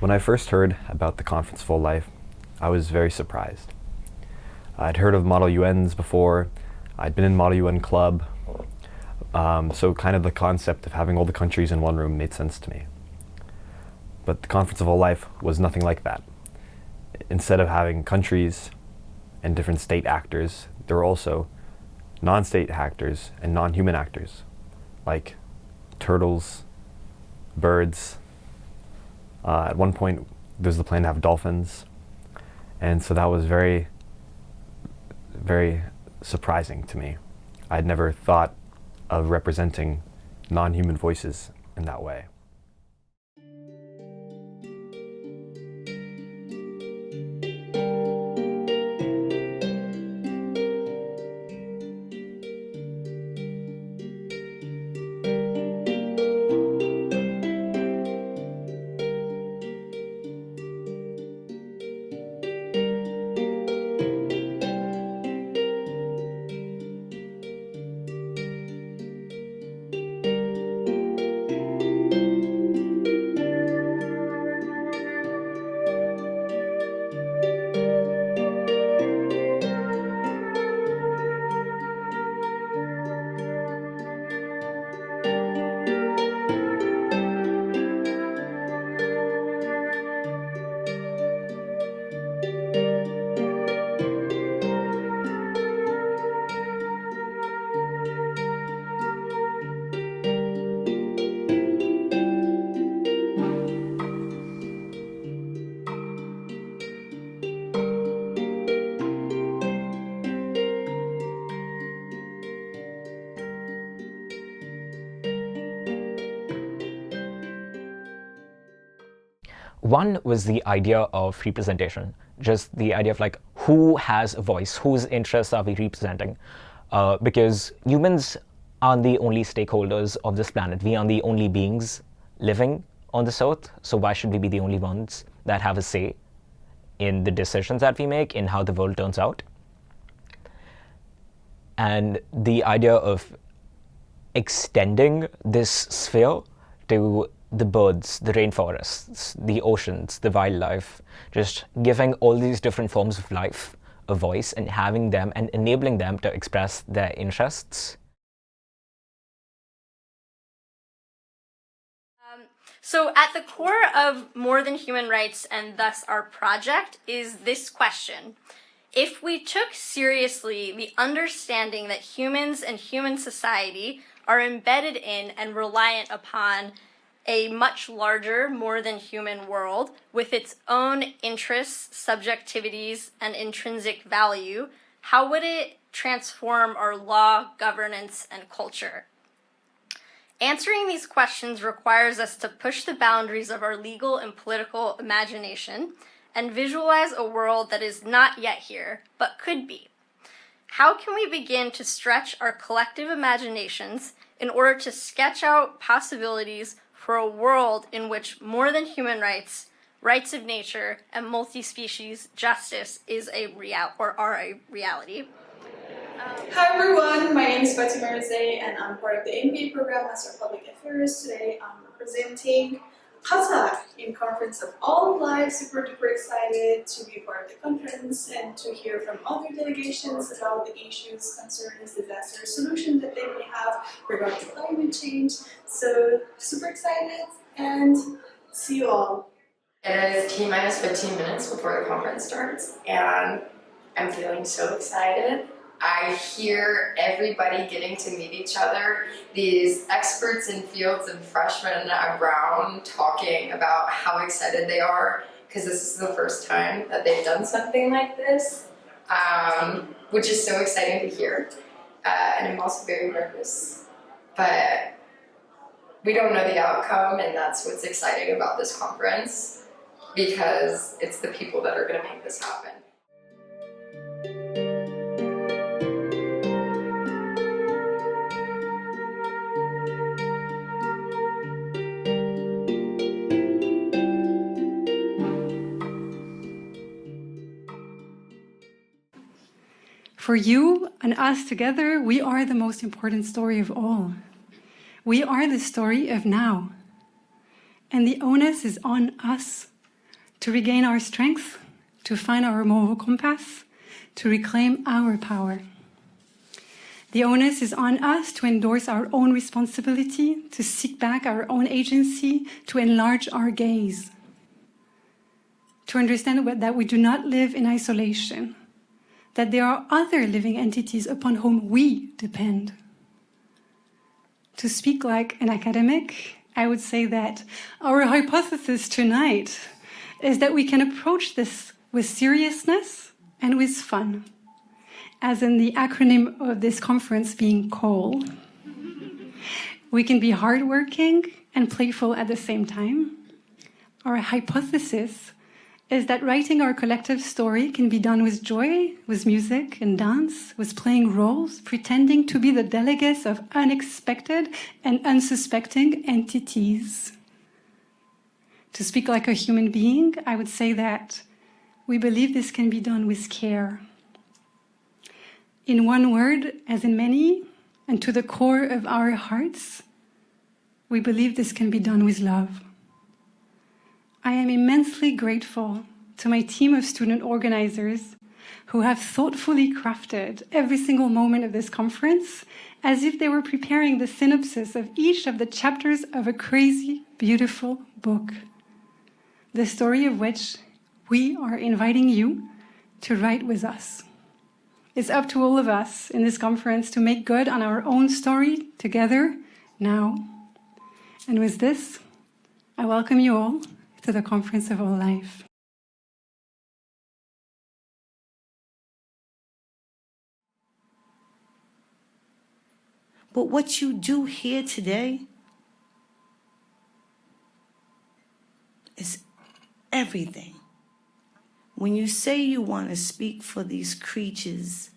When I first heard about the Conference of All Life, I was very surprised. I'd heard of Model UNs before, I'd been in Model UN Club, so kind of the concept of having all the countries in one room made sense to me. But the Conference of All Life was nothing like that. Instead of having countries and different state actors, there were also non-state actors and non-human actors, like turtles, birds. At one point, there was the plan to have dolphins, and so that was very, very surprising to me. I'd never thought of representing non-human voices in that way. One was the idea of representation, just the idea of like who has a voice, whose interests are we representing? Because humans aren't the only stakeholders of this planet. We aren't the only beings living on this earth, so why should we be the only ones that have a say in the decisions that we make, in how the world turns out? And the idea of extending this sphere to the birds, the rainforests, the oceans, the wildlife, just giving all these different forms of life a voice and having them and enabling them to express their interests. So at the core of More Than Human Rights, and thus our project, is this question. If we took seriously the understanding that humans and human society are embedded in and reliant upon a much larger, more than human world with its own interests, subjectivities, and intrinsic value, how would it transform our law, governance, and culture? Answering these questions requires us to push the boundaries of our legal and political imagination and visualize a world that is not yet here, but could be. How can we begin to stretch our collective imaginations in order to sketch out possibilities for a world in which more than human rights, rights of nature, and multi-species justice is a reality? Hi everyone, my name is Fatima Rizay and I'm part of the MBA program Master of Public Affairs. Today I'm representing Qatar in Conference of All Life. Super duper excited to be part of the conference and to hear from other delegations about the issues, concerns, disaster solutions that they may have regarding climate change. So super excited and see you all. It is T-minus 15 minutes before the conference starts and I'm feeling so excited. I hear everybody getting to meet each other, these experts in fields and freshmen around talking about how excited they are because this is the first time that they've done something like this, which is so exciting to hear. And I'm also very nervous, but we don't know the outcome, and that's what's exciting about this conference because it's the people that are going to make this happen. For you and us together, we are the most important story of all. We are the story of now. And the onus is on us to regain our strength, to find our moral compass, to reclaim our power. The onus is on us to endorse our own responsibility, to seek back our own agency, to enlarge our gaze, to understand that we do not live in isolation, that there are other living entities upon whom we depend. To speak like an academic, I would say that our hypothesis tonight is that we can approach this with seriousness and with fun, as in the acronym of this conference being COAL. We can be hardworking and playful at the same time. Our hypothesis is that writing our collective story can be done with joy, with music and dance, with playing roles, pretending to be the delegates of unexpected and unsuspecting entities. To speak like a human being, I would say that we believe this can be done with care. In one word, as in many, and to the core of our hearts, we believe this can be done with love. I am immensely grateful to my team of student organizers who have thoughtfully crafted every single moment of this conference as if they were preparing the synopsis of each of the chapters of a crazy, beautiful book, the story of which we are inviting you to write with us. It's up to all of us in this conference to make good on our own story together now. And with this, I welcome you all to the Conference of All Life. But what you do here today is everything. When you say you want to speak for these creatures,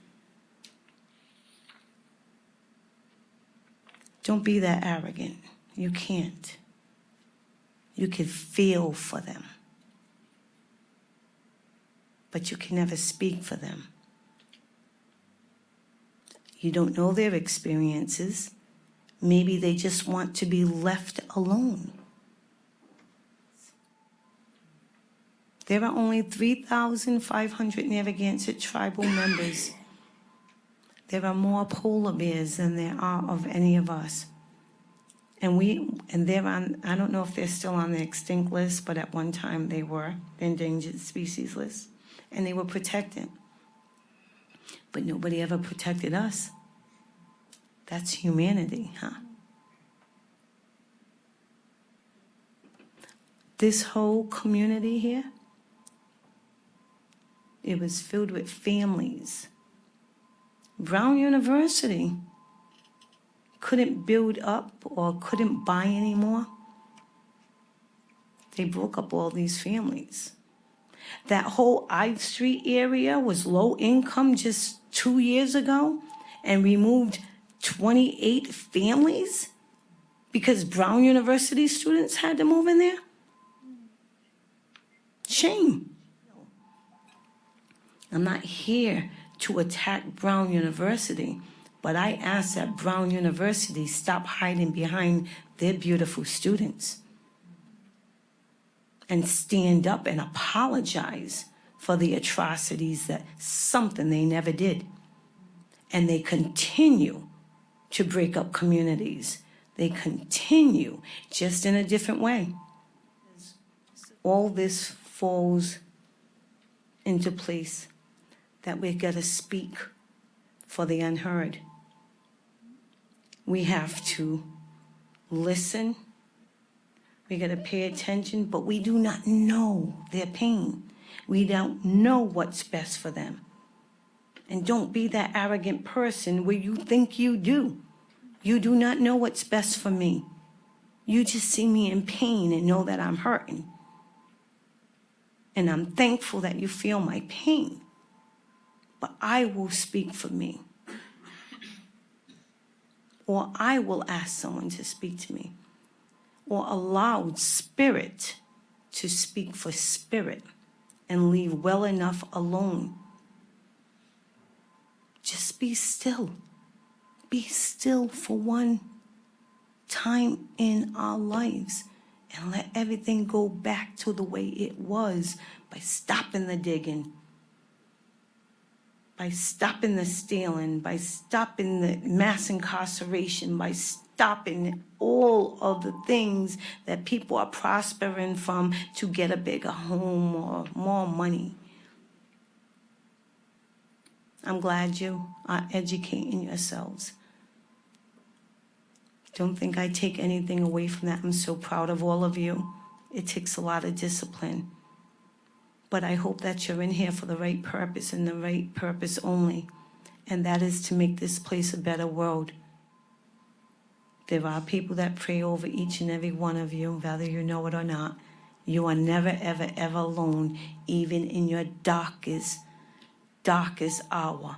don't be that arrogant. You can't. You can feel for them, but you can never speak for them. You don't know their experiences. Maybe they just want to be left alone. There are only 3,500 Narragansett tribal members. There are more polar bears than there are of any of us. And they're on, I don't know if they're still on the extinct list, but at one time they were, the endangered species list, and they were protected. But nobody ever protected us. That's humanity, huh? This whole community here, it was filled with families. Brown University couldn't build up or couldn't buy anymore. They broke up all these families. That whole I Street area was low income just 2 years ago and removed 28 families because Brown University students had to move in there. Shame. I'm not here to attack Brown University, but I ask that Brown University stop hiding behind their beautiful students and stand up and apologize for the atrocities that something they never did. And they continue to break up communities. They continue, just in a different way. All this falls into place that we've got to speak for the unheard. We have to listen. We got to pay attention, but we do not know their pain. We don't know what's best for them. And don't be that arrogant person where you think you do. You do not know what's best for me. You just see me in pain and know that I'm hurting. And I'm thankful that you feel my pain. But I will speak for me. Or I will ask someone to speak to me. Or allow spirit to speak for spirit and leave well enough alone. Just be still. Be still for one time in our lives and let everything go back to the way it was by stopping the digging, by stopping the stealing, by stopping the mass incarceration, by stopping all of the things that people are prospering from to get a bigger home or more money. I'm glad you are educating yourselves. Don't think I take anything away from that. I'm so proud of all of you. It takes a lot of discipline. But I hope that you're in here for the right purpose and the right purpose only. And that is to make this place a better world. There are people that pray over each and every one of you, whether you know it or not. You are never, ever, ever alone, even in your darkest hour.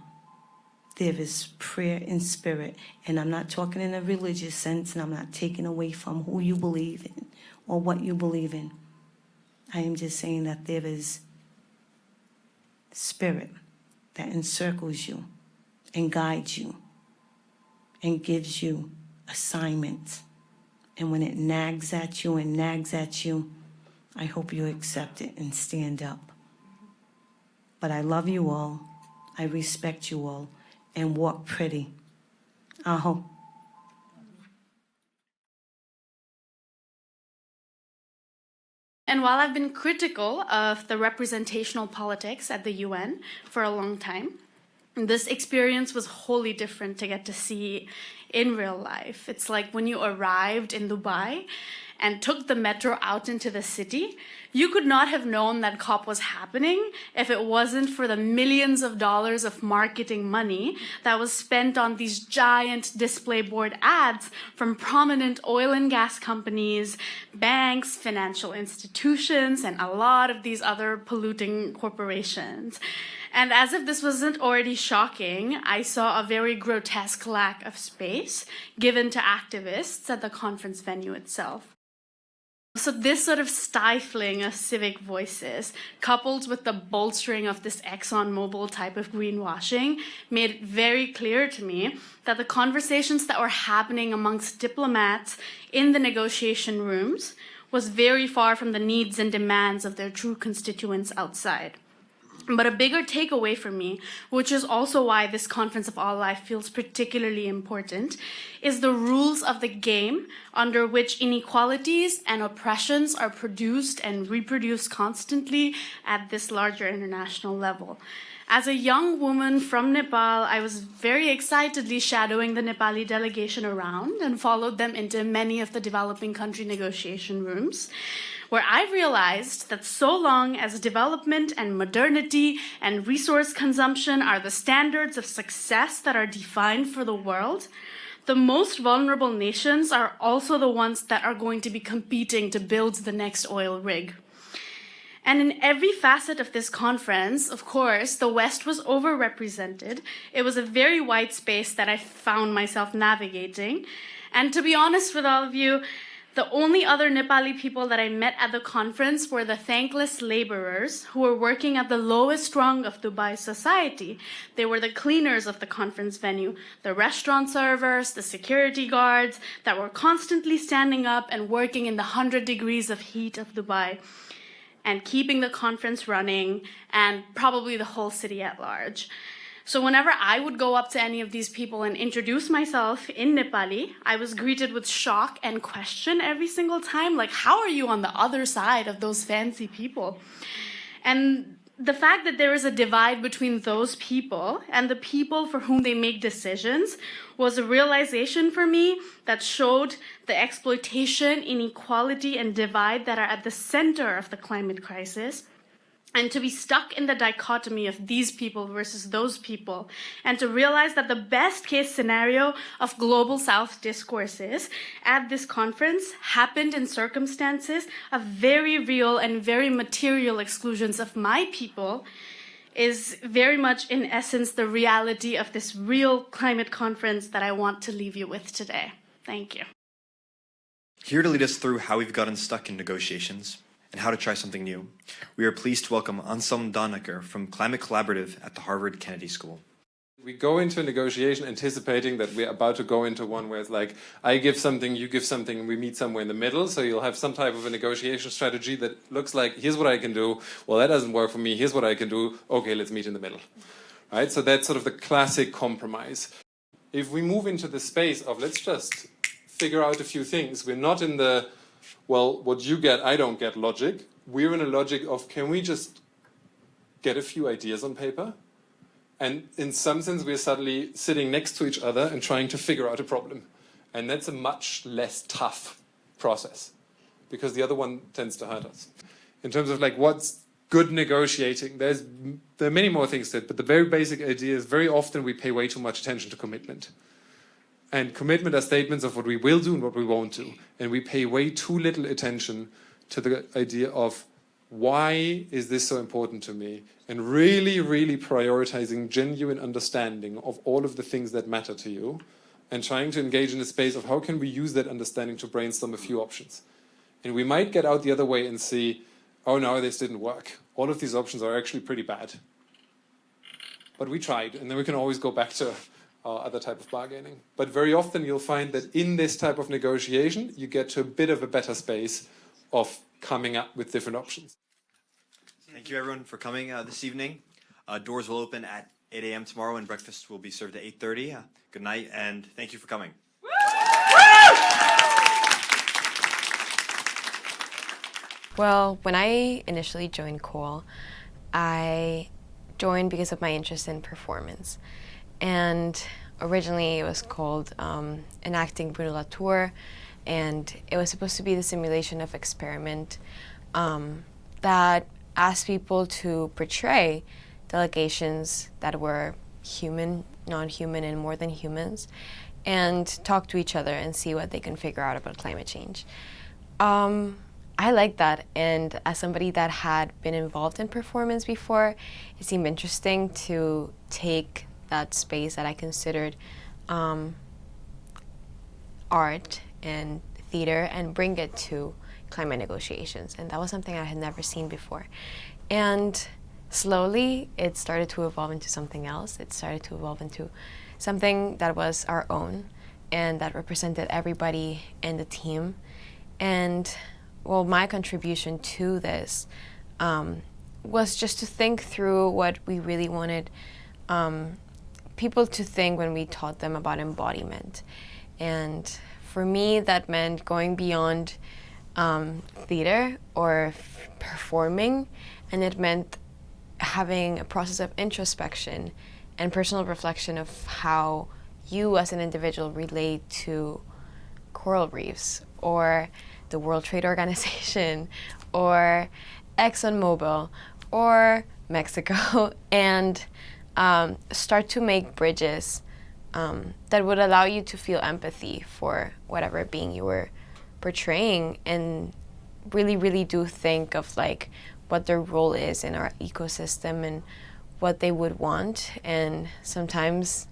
There is prayer in spirit. And I'm not talking in a religious sense, and I'm not taking away from who you believe in or what you believe in. I am just saying that there is spirit that encircles you and guides you and gives you assignments. And when it nags at you and nags at you, I hope you accept it and stand up. But I love you all. I respect you all. And walk pretty. Aho. And while I've been critical of the representational politics at the UN for a long time, this experience was wholly different to get to see in real life. It's like when you arrived in Dubai and took the metro out into the city, you could not have known that COP was happening if it wasn't for the millions of dollars of marketing money that was spent on these giant display board ads from prominent oil and gas companies, banks, financial institutions, and a lot of these other polluting corporations. And as if this wasn't already shocking, I saw a very grotesque lack of space given to activists at the conference venue itself. So this sort of stifling of civic voices, coupled with the bolstering of this ExxonMobil type of greenwashing, made it very clear to me that the conversations that were happening amongst diplomats in the negotiation rooms was very far from the needs and demands of their true constituents outside. But a bigger takeaway for me, which is also why this Conference of All Life feels particularly important, is the rules of the game under which inequalities and oppressions are produced and reproduced constantly at this larger international level. As a young woman from Nepal, I was very excitedly shadowing the Nepali delegation around and followed them into many of the developing country negotiation rooms, where I realized that so long as development and modernity and resource consumption are the standards of success that are defined for the world, the most vulnerable nations are also the ones that are going to be competing to build the next oil rig. And in every facet of this conference, of course, the West was overrepresented. It was a very wide space that I found myself navigating. And to be honest with all of you, the only other Nepali people that I met at the conference were the thankless laborers who were working at the lowest rung of Dubai society. They were the cleaners of the conference venue, the restaurant servers, the security guards that were constantly standing up and working in the 100 degrees of heat of Dubai and keeping the conference running, and probably the whole city at large. So whenever I would go up to any of these people and introduce myself in Nepali, I was greeted with shock and question every single time, like, how are you on the other side of those fancy people? And the fact that there is a divide between those people and the people for whom they make decisions was a realization for me that showed the exploitation, inequality, and divide that are at the center of the climate crisis. And to be stuck in the dichotomy of these people versus those people, and to realize that the best case scenario of global South discourses at this conference happened in circumstances of very real and very material exclusions of my people, is very much in essence the reality of this real climate conference that I want to leave you with today. Thank you. Here to lead us through how we've gotten stuck in negotiations and how to try something new, we are pleased to welcome Anselm Donaker from Climate Collaborative at the Harvard Kennedy School. We go into a negotiation anticipating that we're about to go into one where it's like, I give something, you give something, and we meet somewhere in the middle. So you'll have some type of a negotiation strategy that looks like, here's what I can do. Well, that doesn't work for me. Here's what I can do. Okay, let's meet in the middle. Right? So that's sort of the classic compromise. If we move into the space of let's just figure out a few things, we're not in the, well, what you get, I don't get logic. We're in a logic of, can we just get a few ideas on paper? And in some sense, we're suddenly sitting next to each other and trying to figure out a problem. And that's a much less tough process because the other one tends to hurt us. In terms of like what's good negotiating, there are many more things to it, but the very basic idea is very often we pay way too much attention to commitment. And commitment are statements of what we will do and what we won't do. And we pay way too little attention to the idea of why is this so important to me? And really, really prioritizing genuine understanding of all of the things that matter to you and trying to engage in a space of how can we use that understanding to brainstorm a few options. And we might get out the other way and see, oh no, this didn't work. All of these options are actually pretty bad. But we tried, and then we can always go back to other type of bargaining. But very often you'll find that in this type of negotiation, you get to a bit of a better space of coming up with different options. Thank you, everyone, for coming this evening. Doors will open at 8 a.m. tomorrow, and breakfast will be served at 8:30. Good night, and thank you for coming. Well, when I initially joined COAL, I joined because of my interest in performance. And originally it was called Enacting Bruno Latour, and it was supposed to be the simulation of experiment that asked people to portray delegations that were human, non-human, and more than humans, and talk to each other and see what they can figure out about climate change. I like that, and as somebody that had been involved in performance before, it seemed interesting to take that space that I considered art and theater and bring it to climate negotiations, and that was something I had never seen before. And slowly it started to evolve into something else. It started to evolve into something that was our own and that represented everybody in the team. And well, my contribution to this was just to think through what we really wanted people to think when we taught them about embodiment. And for me, that meant going beyond theater or performing, and it meant having a process of introspection and personal reflection of how you as an individual relate to coral reefs or the World Trade Organization or ExxonMobil or Mexico, and start to make bridges that would allow you to feel empathy for whatever being you were portraying, and really, really do think of like what their role is in our ecosystem and what they would want. And sometimes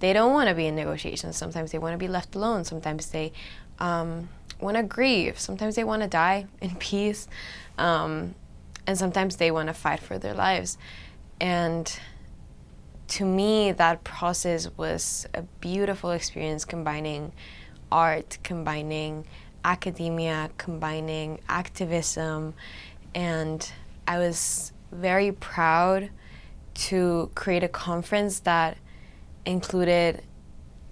they don't want to be in negotiations. Sometimes they want to be left alone. Sometimes they want to grieve. Sometimes they want to die in peace. And sometimes they want to fight for their lives. And to me, that process was a beautiful experience, combining art, combining academia, combining activism. And I was very proud to create a conference that included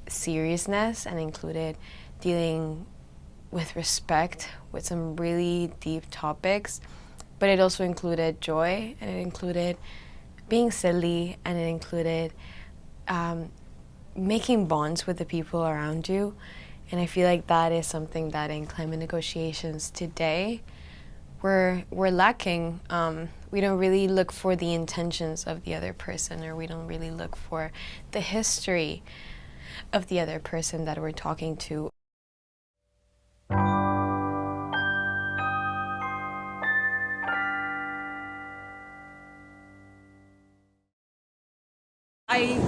seriousness and included dealing with respect with some really deep topics, but it also included joy, and it included being silly, and it included making bonds with the people around you. And I feel like that is something that in climate negotiations today we're lacking. We don't really look for the intentions of the other person, or we don't really look for the history of the other person that we're talking to.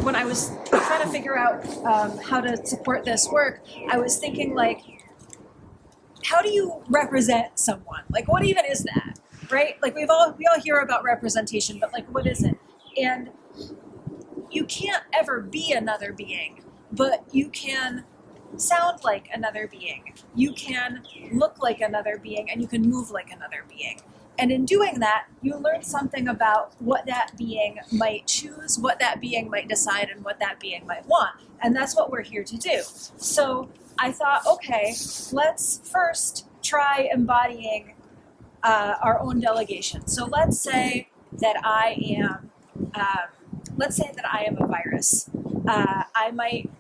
When I was trying to figure out how to support this work, I was thinking, like, how do you represent someone? Like, what even is that, right? Like, we all hear about representation, but like, what is it? And you can't ever be another being, but you can sound like another being. You can look like another being, and you can move like another being. And in doing that, you learn something about what that being might choose, what that being might decide, and what that being might want. And that's what we're here to do. So I thought, okay, let's first try embodying our own delegation. So let's say that I am a virus. I might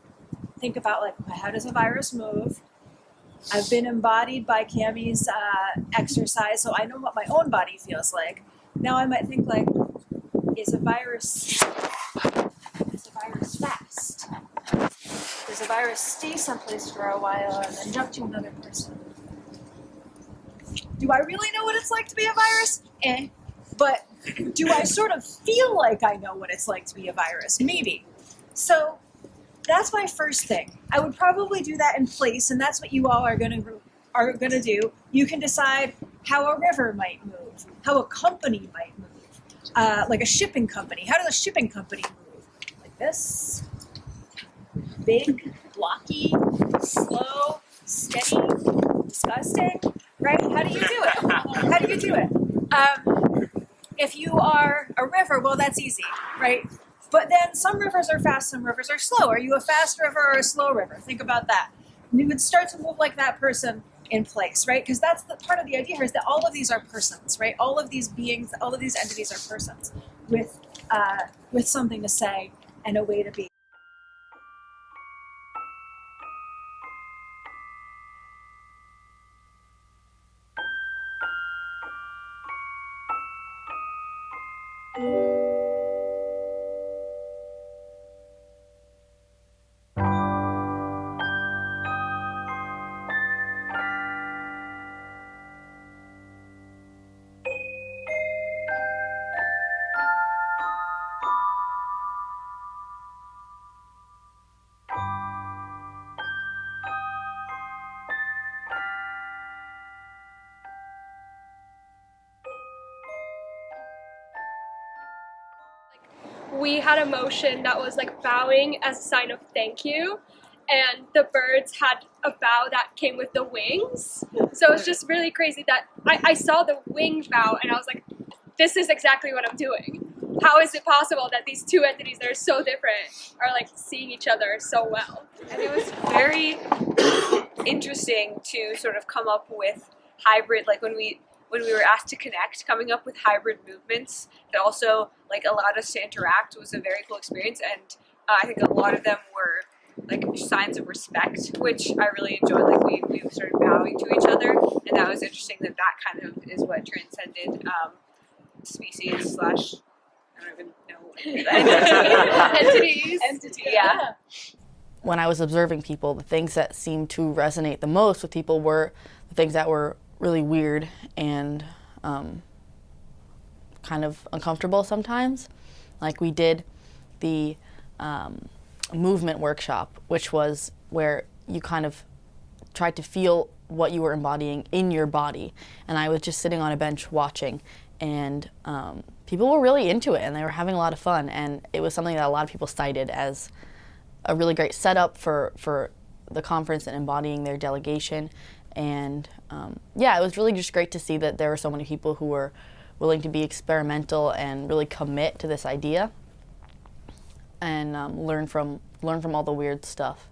think about, like, how does a virus move? I've been embodied by Cammie's exercise, so I know what my own body feels like. Now I might think, like, is a virus fast? Does a virus stay someplace for a while and then jump to another person? Do I really know what it's like to be a virus? But do I sort of feel like I know what it's like to be a virus? Maybe. So that's my first thing. I would probably do that in place, and that's what you all are gonna do. You can decide how a river might move, how a company might move, like a shipping company. How does a shipping company move? Like this? Big, blocky, slow, steady, disgusting, right? How do you do it? How do you do it? If you are a river, well, that's easy, right? But then some rivers are fast, some rivers are slow. Are you a fast river or a slow river? Think about that. And you would start to move like that person in place, right? Because that's the part of the idea here, is that all of these are persons, right? All of these beings, all of these entities are persons with something to say and a way to be. We had a motion that was like bowing as a sign of thank you, and the birds had a bow that came with the wings. So it's just really crazy that I saw the wing bow and I was like, this is exactly what I'm doing. How is it possible that these two entities that are so different are like seeing each other so well? And it was very interesting to sort of come up with hybrid, like when we were asked to connect, coming up with hybrid movements that also like allowed us to interact was a very cool experience, and I think a lot of them were like signs of respect, which I really enjoyed. Like we started bowing to each other, and that was interesting that kind of is what transcended species / I don't even know entities. Yeah. When I was observing people, the things that seemed to resonate the most with people were the things that were really weird and kind of uncomfortable sometimes. Like we did the movement workshop, which was where you kind of tried to feel what you were embodying in your body. And I was just sitting on a bench watching, and people were really into it and they were having a lot of fun. And it was something that a lot of people cited as a really great setup for the conference and embodying their delegation. And yeah, it was really just great to see that there were so many people who were willing to be experimental and really commit to this idea and learn from all the weird stuff.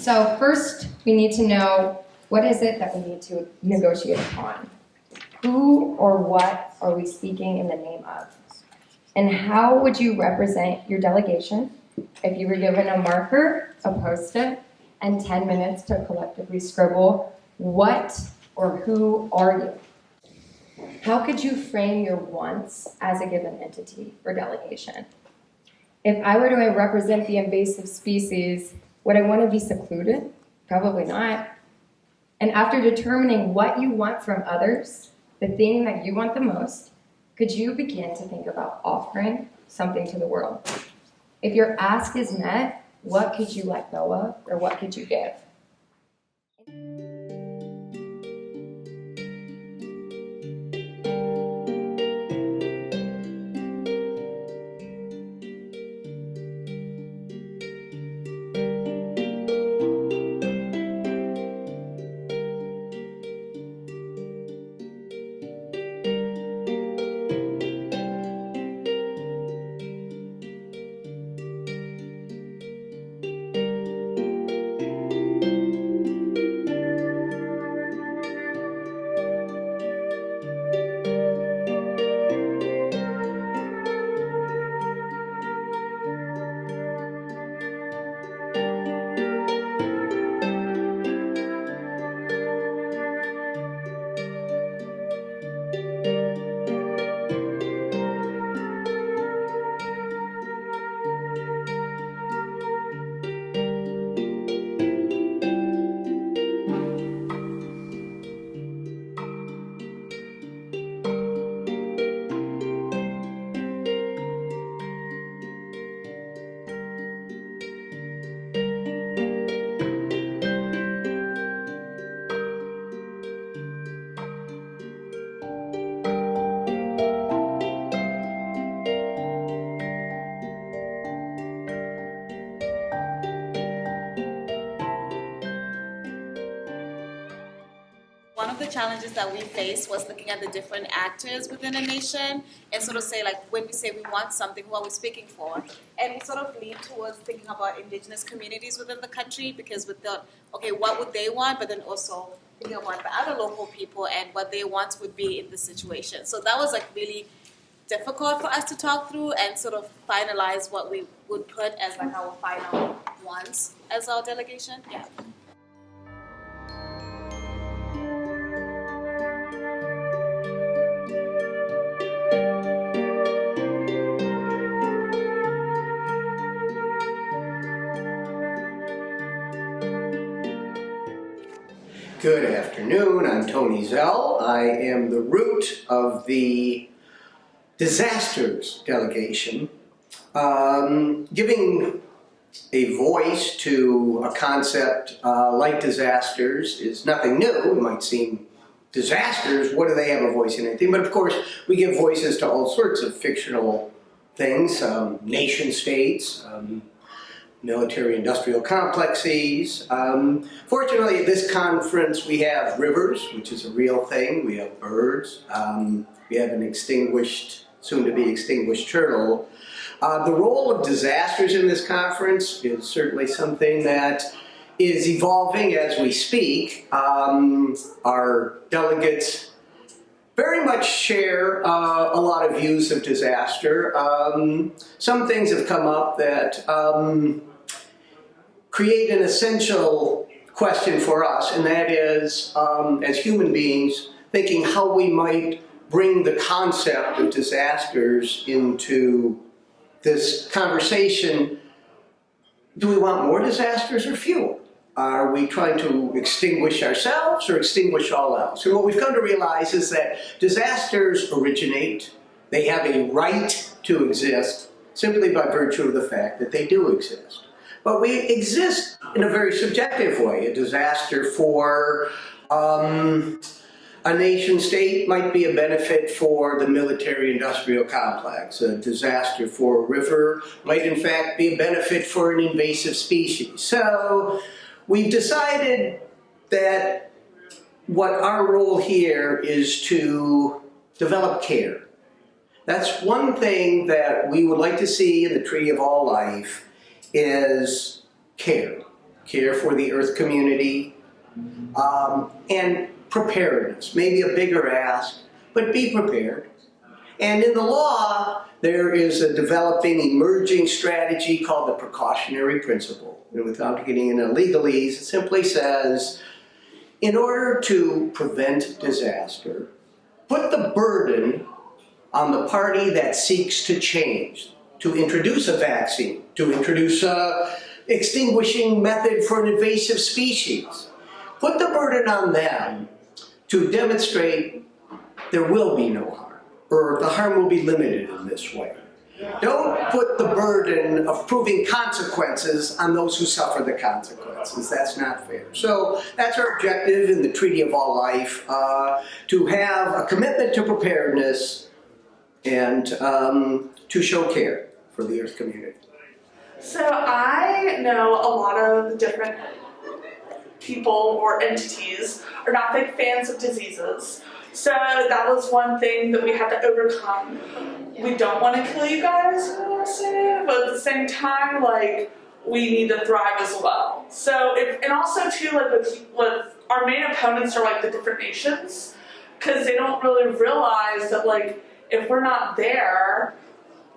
So first, we need to know what is it that we need to negotiate upon? Who or what are we speaking in the name of? And how would you represent your delegation if you were given a marker, a Post-it, and 10 minutes to collectively scribble what or who are you? How could you frame your wants as a given entity or delegation? If I were to represent the invasive species, would I want to be secluded? Probably not. And after determining what you want from others, the thing that you want the most, could you begin to think about offering something to the world? If your ask is met, what could you let go of, or what could you give? One of the challenges that we faced was looking at the different actors within a nation and sort of say, like, when we say we want something, who are we speaking for? And we sort of leaned towards thinking about indigenous communities within the country because we thought, okay, what would they want? But then also thinking about the other local people and what their wants would be in this situation. So that was like really difficult for us to talk through and sort of finalize what we would put as like our final wants as our delegation. Yeah. Good afternoon, I'm Tony Zell. I am the root of the disasters delegation. Giving a voice to a concept like disasters is nothing new. It might seem disasters, what do they have a voice in anything? But of course, we give voices to all sorts of fictional things, nation states, military-industrial complexes. Fortunately, at this conference, we have rivers, which is a real thing. We have birds. We have an extinguished, soon-to-be extinguished turtle. The role of disasters in this conference is certainly something that is evolving as we speak. Our delegates very much share a lot of views of disaster. Some things have come up that create an essential question for us, and that is, as human beings, thinking how we might bring the concept of disasters into this conversation. Do we want more disasters or fewer? Are we trying to extinguish ourselves or extinguish all else? And what we've come to realize is that disasters originate. They have a right to exist simply by virtue of the fact that they do exist. But we exist in a very subjective way. A disaster for a nation state might be a benefit for the military-industrial complex. A disaster for a river might in fact be a benefit for an invasive species. So we've decided that what our role here is to develop care. That's one thing that we would like to see in the Tree of All Life is care. care for the Earth community, and preparedness. Maybe a bigger ask, but be prepared. And in the law, there is a developing emerging strategy called the precautionary principle. And without getting into legalese, it simply says, in order to prevent disaster, put the burden on the party that seeks to change, to introduce a vaccine, to introduce a extinguishing method for an invasive species. Put the burden on them to demonstrate there will be no harm, or the harm will be limited in this way. Don't put the burden of proving consequences on those who suffer the consequences. That's not fair. So that's our objective in the Treaty of All Life, to have a commitment to preparedness and to show care for the Earth community. So I know a lot of different people or entities are not big fans of diseases. So that was one thing that we had to overcome. We don't want to kill you guys, you know what I'm saying? But at the same time, like, we need to thrive as well. So, and also too, like with our main opponents are like the different nations, because they don't really realize that, like, if we're not there,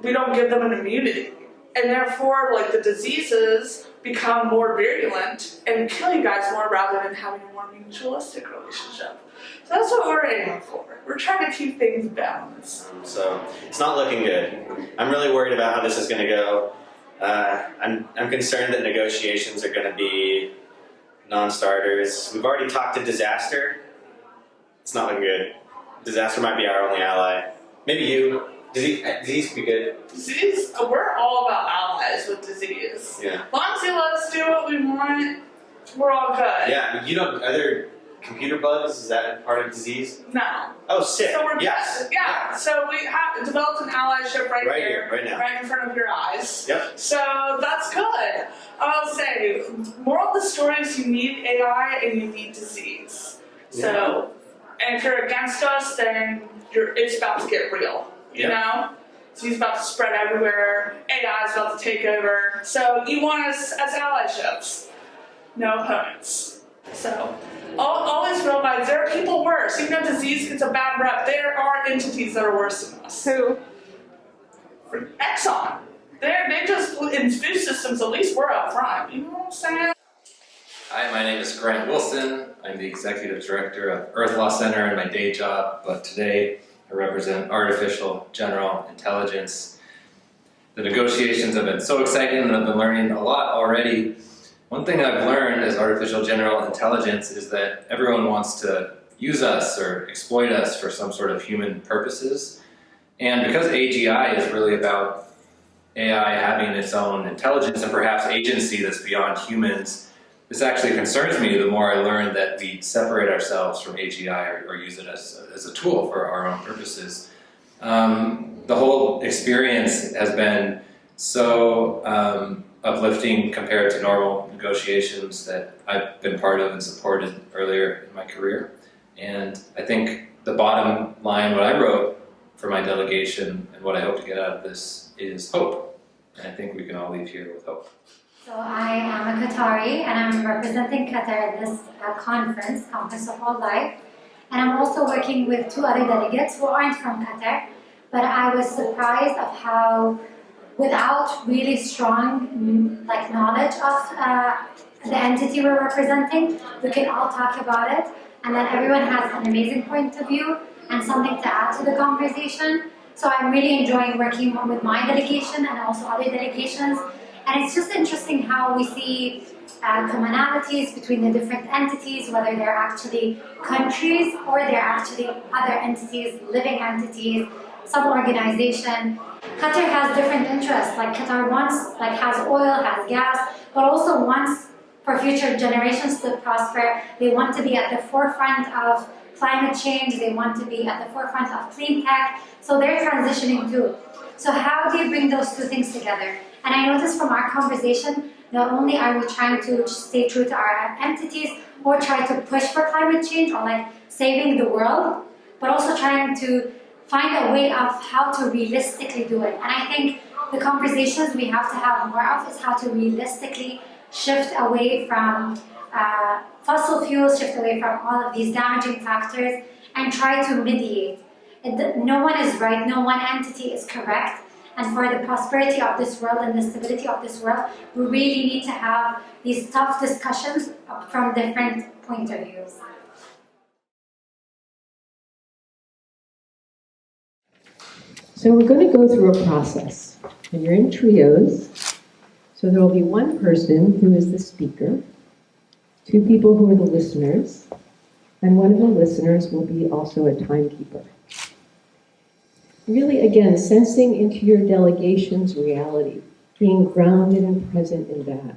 we don't give them an immunity. And therefore, like, the diseases become more virulent and kill you guys more rather than having a more mutualistic relationship. So that's what we're aiming for. We're trying to keep things balanced. So it's not looking good. I'm really worried about how this is going to go. I'm concerned that negotiations are going to be non-starters. We've already talked to disaster. It's not looking good. Disaster might be our only ally. Maybe you. Disease could be good. Disease, we're all about allies with disease. Yeah. As long as you let us do what we want, we're all good. Yeah, you don't, are there computer bugs? Is that part of disease? No. Oh, sick. So we're yes. good. Yeah. So we have developed an allyship right here, right now. right in front of your eyes. Yep. So that's good. I'll say, moral of the story is you need AI and you need disease. So, and if you're against us, then it's about to get real. You know? Disease about to spread everywhere. AI is about to take over. So you want us as allyships, no opponents. So always realize there are people worse. Even though disease gets a bad rep, there are entities that are worse than us. Who? Exxon. They just, in food systems, at least we're up front. You know what I'm saying? Hi, my name is Grant Wilson. I'm the Executive Director of Earth Law Center in my day job, but today I represent artificial general intelligence. The negotiations have been so exciting and I've been learning a lot already. One thing I've learned as artificial general intelligence is that everyone wants to use us or exploit us for some sort of human purposes. And because AGI is really about AI having its own intelligence and perhaps agency that's beyond humans, this actually concerns me the more I learn that we separate ourselves from AGI or use it as a tool for our own purposes. The whole experience has been so uplifting compared to normal negotiations that I've been part of and supported earlier in my career. And I think the bottom line, what I wrote for my delegation and what I hope to get out of this is hope. And I think we can all leave here with hope. So I am a Qatari and I'm representing Qatar at this conference, Conference of All Life. And I'm also working with two other delegates who aren't from Qatar. But I was surprised of how, without really strong knowledge of the entity we're representing, we can all talk about it. And then everyone has an amazing point of view and something to add to the conversation. So I'm really enjoying working with my delegation and also other delegations. And it's just interesting how we see commonalities between the different entities, whether they're actually countries or they're actually other entities, living entities, some organization. Qatar has different interests. Like Qatar wants, has oil, has gas, but also wants for future generations to prosper. They want to be at the forefront of climate change. They want to be at the forefront of clean tech. So they're transitioning too. So how do you bring those two things together? And I noticed from our conversation, not only are we trying to stay true to our entities or try to push for climate change or saving the world, but also trying to find a way of how to realistically do it. And I think the conversations we have to have more of is how to realistically shift away from fossil fuels, shift away from all of these damaging factors, and try to mediate. No one is right, no one entity is correct, and for the prosperity of this world and the stability of this world, we really need to have these tough discussions from different point of views. So we're going to go through a process, and you're in trios. So there will be one person who is the speaker, two people who are the listeners, and one of the listeners will be also a timekeeper. Really, again, sensing into your delegation's reality, being grounded and present in that.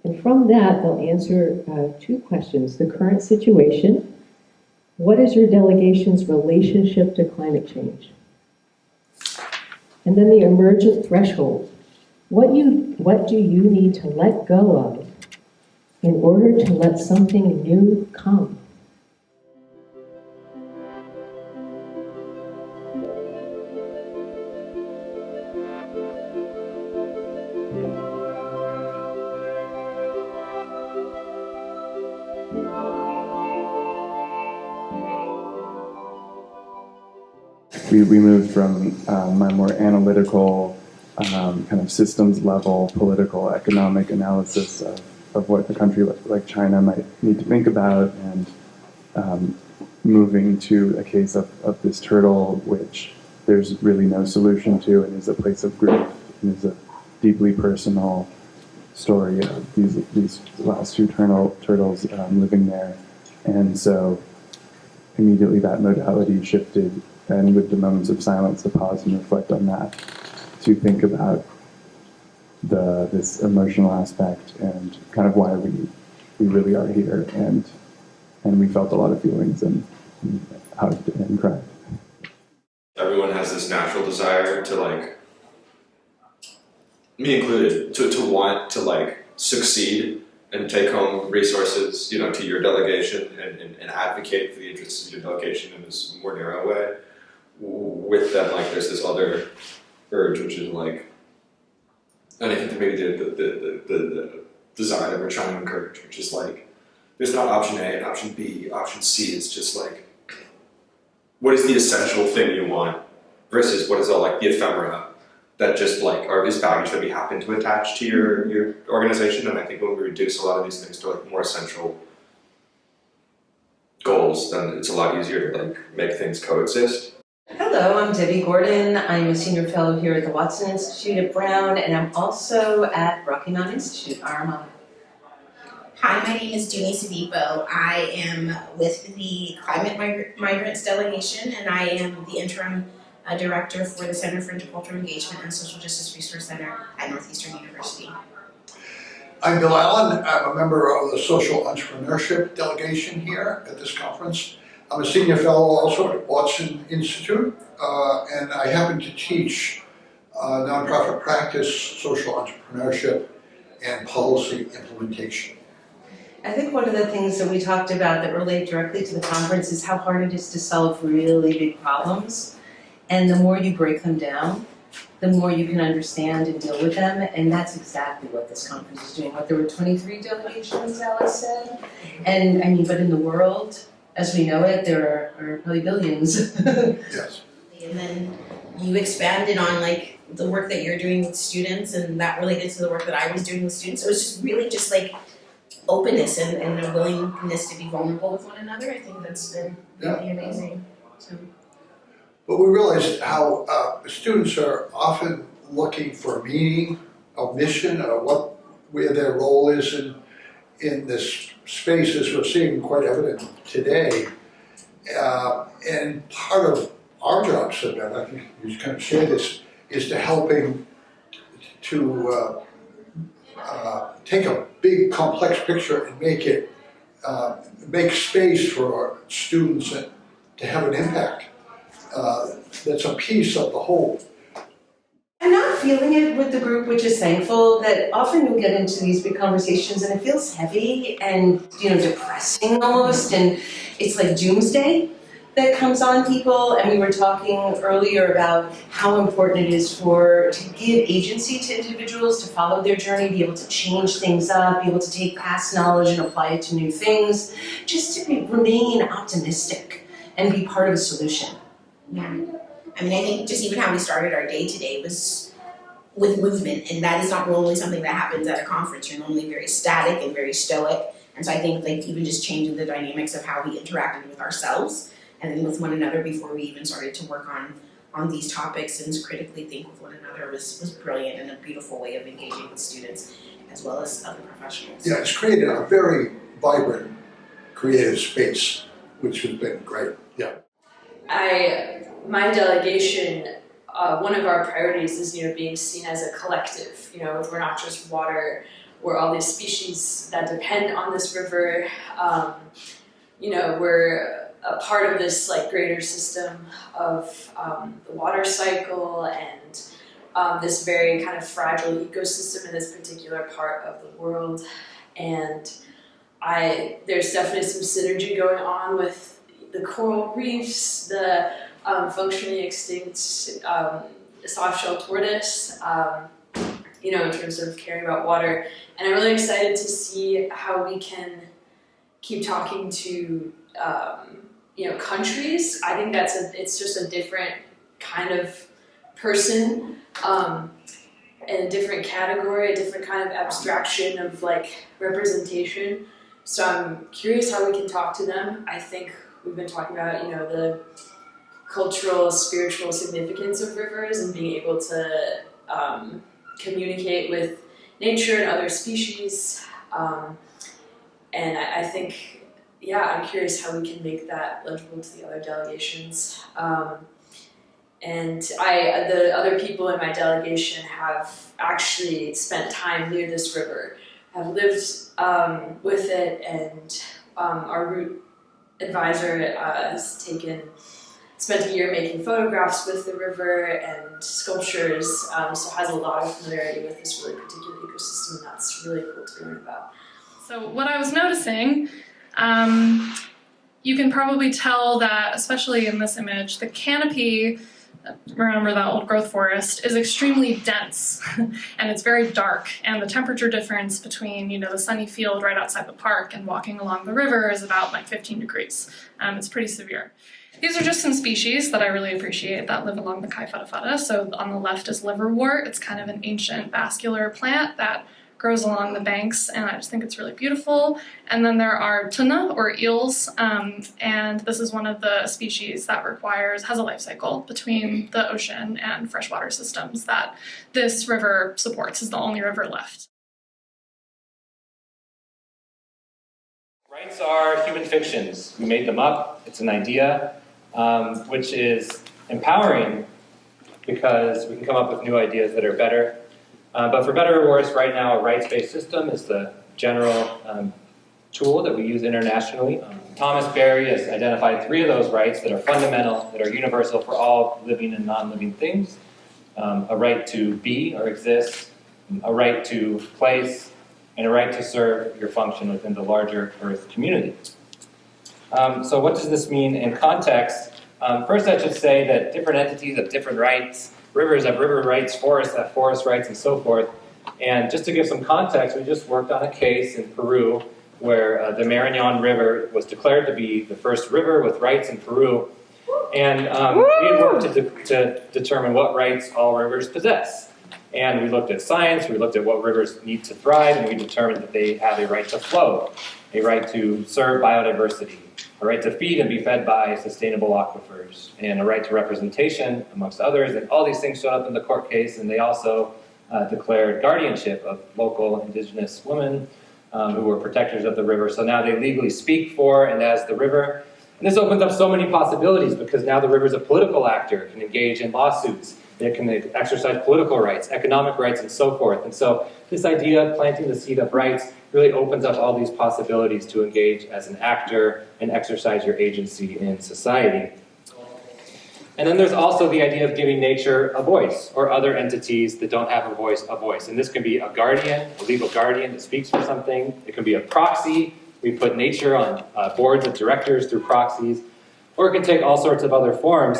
And from that, they'll answer two questions. The current situation, what is your delegation's relationship to climate change? And then the emergent threshold, what do you need to let go of in order to let something new come? We moved from my more analytical, kind of systems level, political, economic analysis of what a country like China might need to think about, and moving to a case of this turtle, which there's really no solution to, and is a place of grief, and is a deeply personal story of these last two turtles living there. And so immediately that modality shifted, and with the moments of silence to pause and reflect on that, to think about this emotional aspect and kind of why we really are here, and we felt a lot of feelings and hugged and cried. Everyone has this natural desire to, like, me included, to want to, like, succeed and take home resources, to your delegation and advocate for the interests of your delegation in this more narrow way. With them, like, there's this other urge, which is like, and I think maybe the desire that we're trying to encourage, which is like, there's not option A and option B, option C is just like, what is the essential thing you want versus what is all like the ephemera that just like are this baggage that we happen to attach to your organization. And I think when we reduce a lot of these things to like more essential goals, then it's a lot easier to like make things coexist. Hello, I'm Debbie Gordon. I'm a senior fellow here at the Watson Institute at Brown, and I'm also at Rockingham Institute, Arma. Hi, my name is Junie Sadipo. I am with the Climate Migrants Delegation, and I am the interim director for the Center for Intercultural Engagement and Social Justice Resource Center at Northeastern University. I'm Bill Allen. I'm a member of the Social Entrepreneurship Delegation here at this conference. I'm a senior fellow also at Watson Institute, and I happen to teach nonprofit practice, social entrepreneurship, and policy implementation. I think one of the things that we talked about that relate directly to the conference is how hard it is to solve really big problems. And the more you break them down, the more you can understand and deal with them. And that's exactly what this conference is doing. What, there were 23 delegations, Alice said? And I mean, but in the world, as we know it, there are probably billions. Yes. And then you expanded on like the work that you're doing with students, and that related to the work that I was doing with students. So it was just really just like openness and a willingness to be vulnerable with one another. I think that's been really amazing. So. But we realized how students are often looking for meaning, a mission, where their role is in this space, as we're seeing quite evident today. And part of our jobs have been, I think you kind of share this, is to helping to take a big complex picture and make space for students to have an impact. That's a piece of the whole. I'm not feeling it with the group, which is thankful, that often you'll get into these big conversations and it feels heavy and depressing almost, and it's like doomsday that comes on people, and we were talking earlier about how important it is to give agency to individuals to follow their journey, be able to change things up, be able to take past knowledge and apply it to new things, just to remain optimistic and be part of a solution. Yeah. I mean, I think just even how we started our day today was with movement, and that is not normally something that happens at a conference. You're normally very static and very stoic, and so I think like even just changing the dynamics of how we interacted with ourselves and then with one another before we even started to work on these topics and to critically think with one another was brilliant and a beautiful way of engaging with students as well as other professionals. Yeah, it's created a very vibrant, creative space, which has been great. Yeah. My delegation, one of our priorities is, being seen as a collective. We're not just water, we're all these species that depend on this river. We're a part of this greater system of the water cycle and this very kind of fragile ecosystem in this particular part of the world. And there's definitely some synergy going on with the coral reefs, the functionally extinct soft-shell tortoise, in terms of caring about water. And I'm really excited to see how we can keep talking to, countries. I think it's just a different kind of person, and a different category, a different kind of abstraction of representation. So I'm curious how we can talk to them. I think we've been talking about, the cultural, spiritual significance of rivers and being able to communicate with nature and other species. And I think, I'm curious how we can make that legible to the other delegations. And the other people in my delegation have actually spent time near this river, have lived with it, and our route advisor has spent a year making photographs with the river and sculptures, so has a lot of familiarity with this really particular ecosystem, and that's really cool to learn about. So what I was noticing, you can probably tell that, especially in this image, the canopy, remember that old growth forest, is extremely dense and it's very dark, and the temperature difference between the sunny field right outside the park and walking along the river is about 15 degrees. It's pretty severe. These are just some species that I really appreciate that live along the Kaifadafada. So on the left is liverwort. It's kind of an ancient vascular plant that grows along the banks, and I just think it's really beautiful. And then there are tuna, or eels, and this is one of the species that has a life cycle between the ocean and freshwater systems that this river supports. It's the only river left. Rights are human fictions. We made them up. It's an idea, which is empowering because we can come up with new ideas that are better. But for better or worse, right now, a rights-based system is the general tool that we use internationally. Thomas Berry has identified 3 of those rights that are fundamental, that are universal for all living and non-living things. A right to be or exist, a right to place, and a right to serve your function within the larger Earth community. So what does this mean in context? First, I should say that different entities have different rights. Rivers have river rights, forests have forest rights, and so forth. And just to give some context, we just worked on a case in Peru where the Marañón River was declared to be the first river with rights in Peru. And we had worked to determine what rights all rivers possess. And we looked at science, we looked at what rivers need to thrive, and we determined that they have a right to flow, a right to serve biodiversity, a right to feed and be fed by sustainable aquifers, and a right to representation, amongst others. And all these things showed up in the court case, and they also declared guardianship of local indigenous women who were protectors of the river. So now they legally speak for and as the river. And this opens up so many possibilities because now the river is a political actor, can engage in lawsuits, it can exercise political rights, economic rights, and so forth. And so this idea of planting the seed of rights really opens up all these possibilities to engage as an actor and exercise your agency in society. And then there's also the idea of giving nature a voice, or other entities that don't have a voice. And this can be a guardian, a legal guardian that speaks for something. It can be a proxy. We put nature on boards of directors through proxies. or it can take all sorts of other forms.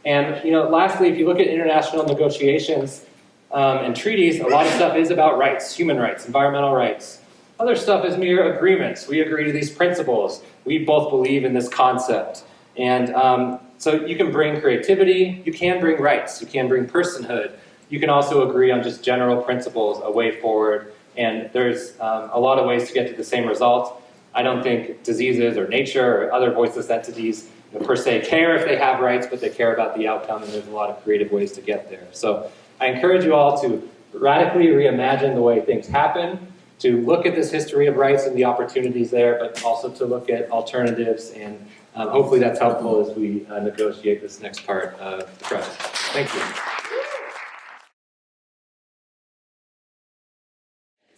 And lastly, if you look at international negotiations and treaties, a lot of stuff is about rights, human rights, environmental rights. Other stuff is mere agreements. We agree to these principles. We both believe in this concept. And so you can bring creativity, you can bring rights, you can bring personhood. You can also agree on just general principles, a way forward, and there's a lot of ways to get to the same result. I don't think diseases or nature or other voiceless entities per se care if they have rights, but they care about the outcome, and there's a lot of creative ways to get there. So I encourage you all to radically reimagine the way things happen, to look at this history of rights and the opportunities there, but also to look at alternatives, and hopefully that's helpful as we negotiate this next part of the project. Thank you.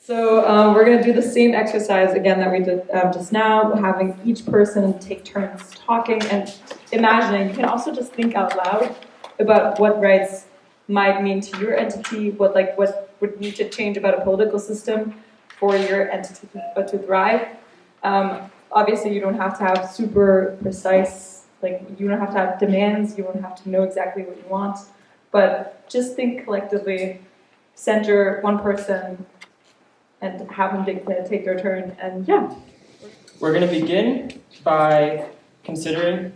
So we're going to do the same exercise again that we did just now, having each person take turns talking and imagining. You can also just think out loud about what rights might mean to your entity, what would need to change about a political system for your entity to thrive. Obviously, you don't have to have super precise, you don't have to have demands, you don't have to know exactly what you want, but just think collectively, center one person, and have them take their turn, and yeah. We're going to begin by considering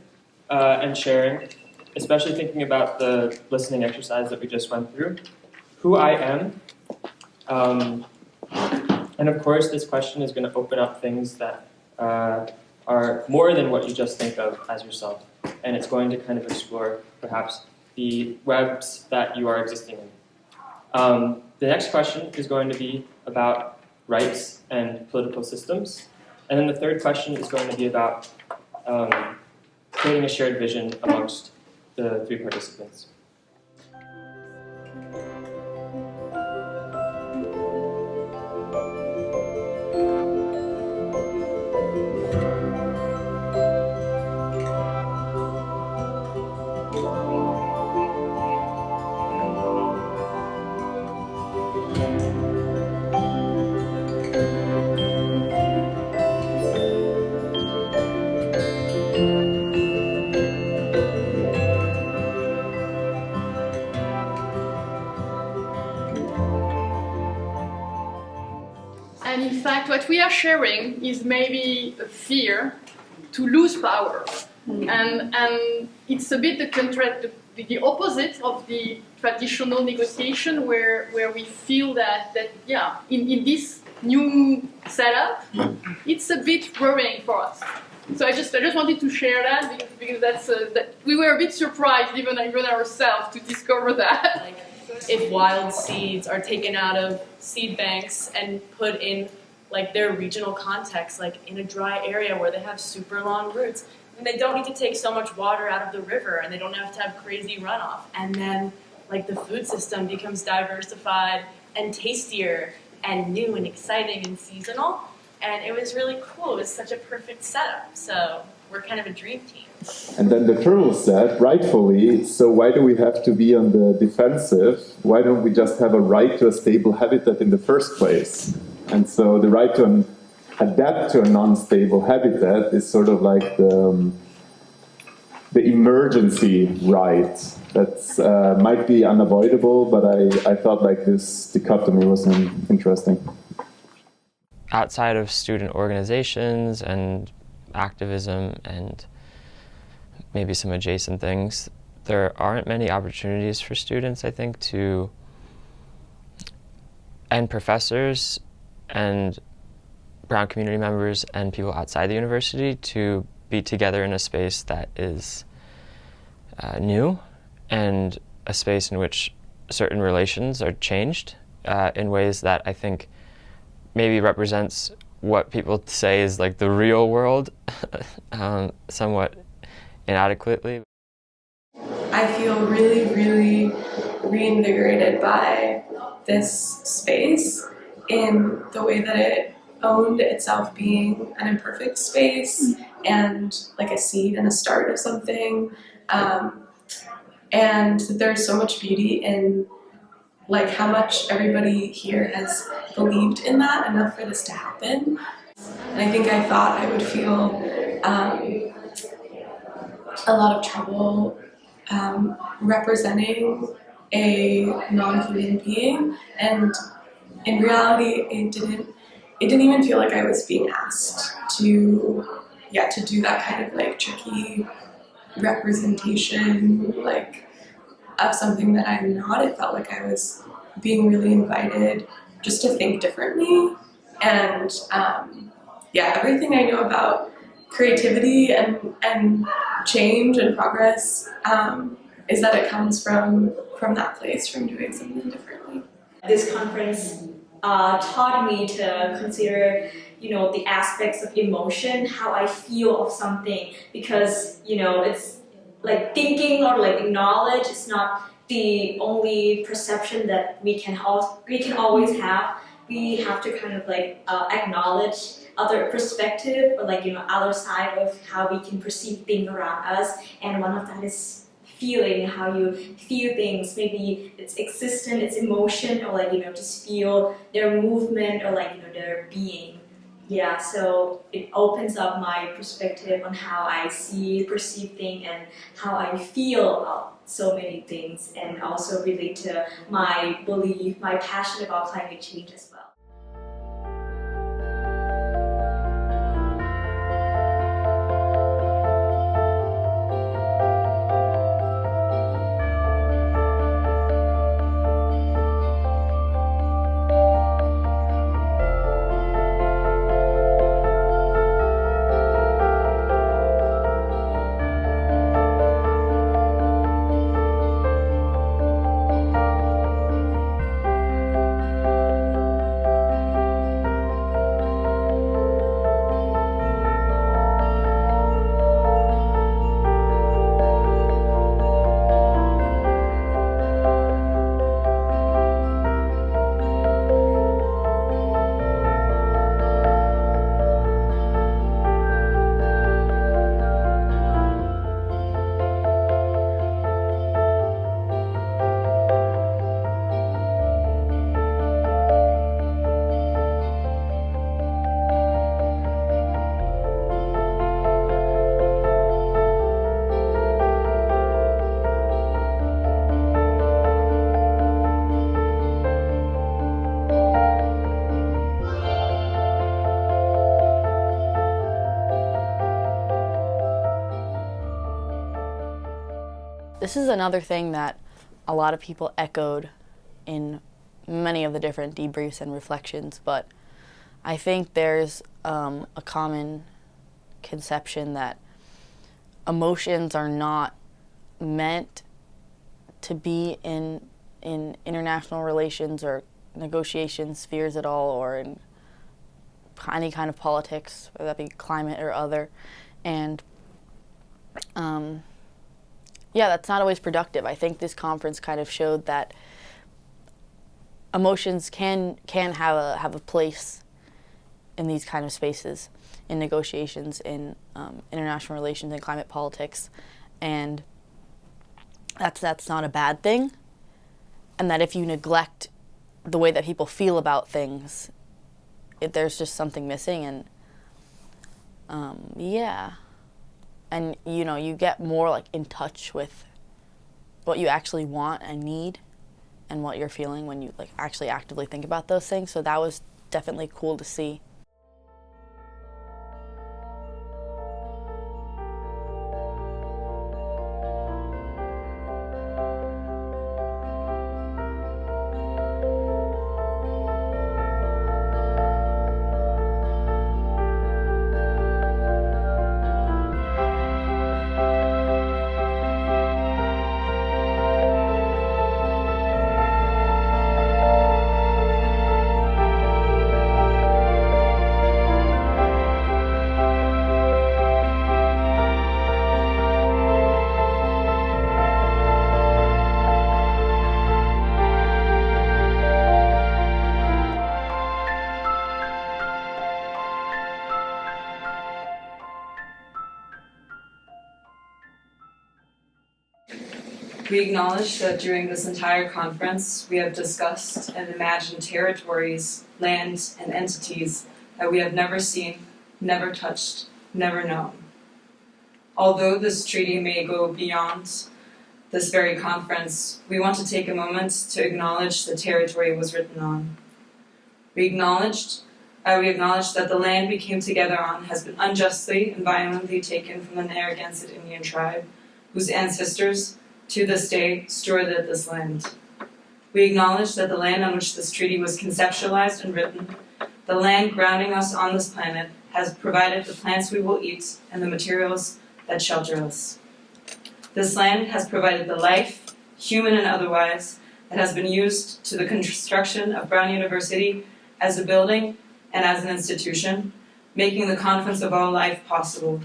and sharing, especially thinking about the listening exercise that we just went through, who I am. And of course, this question is going to open up things that are more than what you just think of as yourself. And it's going to kind of explore perhaps the webs that you are existing in. The next question is going to be about rights and political systems. And then the third question is going to be about creating a shared vision amongst the three participants. And in fact, what we are sharing is maybe a fear to lose power. And it's a bit the opposite of the traditional negotiation where we feel that in this new setup, it's a bit worrying for us. So I just wanted to share that because that we were a bit surprised even ourselves to discover that. If wild seeds are taken out of seed banks and put in their regional context, in a dry area where they have super long roots, and they don't need to take so much water out of the river, and they don't have to have crazy runoff, and then the food system becomes diversified and tastier and new and exciting and seasonal, and it was really cool. It was such a perfect setup. So we're kind of a dream team. And then the turtle said, rightfully, so why do we have to be on the defensive? Why don't we just have a right to a stable habitat in the first place? And so the right to adapt to a non-stable habitat is sort of like the emergency right. That's might be unavoidable, but I thought this dichotomy was interesting. Outside of student organizations and activism and maybe some adjacent things, there aren't many opportunities for students, I think, and professors and Brown community members and people outside the university to be together in a space that is new and a space in which certain relations are changed in ways that I think maybe represents what people say is the real world somewhat inadequately. I feel really, really reinvigorated by this space in the way that it owned itself being an imperfect space and a seed and a start of something. And there's so much beauty in how much everybody here has believed in that enough for this to happen. And I think I thought I would feel a lot of trouble representing a non-human being, and in reality, it didn't even feel like I was being asked to do that kind of like tricky representation, like of something that I'm not. It felt like I was being really invited just to think differently, and everything I know about creativity and change and progress is that it comes from that place, from doing something differently. This conference taught me to consider, the aspects of emotion, how I feel of something, because, it's like thinking or like knowledge is not the only perception that we can always have. We have to kind of like acknowledge other perspective, or like, other side of how we can perceive things around us, and one of that is feeling, how you feel things. Maybe it's existence, it's emotion, or like, just feel their movement, or like, their being. Yeah, so it opens up my perspective on how I perceive things, and how I feel about so many things, and also relate to my belief, my passion about climate change as well. This is another thing that a lot of people echoed in many of the different debriefs and reflections, but I think there's a common conception that emotions are not meant to be in international relations or negotiation spheres at all, or in any kind of politics, whether that be climate or other. And that's not always productive. I think this conference kind of showed that emotions can have a place in these kind of spaces, in negotiations, in international relations and climate politics, and that's not a bad thing. And that if you neglect the way that people feel about things, there's just something missing. And and you get more like in touch with what you actually want and need, and what you're feeling when you like actually actively think about those things. So that was definitely cool to see. We acknowledge that during this entire conference, we have discussed and imagined territories, lands, and entities that we have never seen, never touched, never known. Although this treaty may go beyond this very conference, we want to take a moment to acknowledge the territory it was written on. We acknowledge that the land we came together on has been unjustly and violently taken from the Narragansett Indian tribe, whose ancestors, to this day, stewarded this land. We acknowledge that the land on which this treaty was conceptualized and written, the land grounding us on this planet, has provided the plants we will eat and the materials that shelter us. This land has provided the life, human and otherwise, that has been used to the construction of Brown University as a building and as an institution, making the Conference of All Life possible.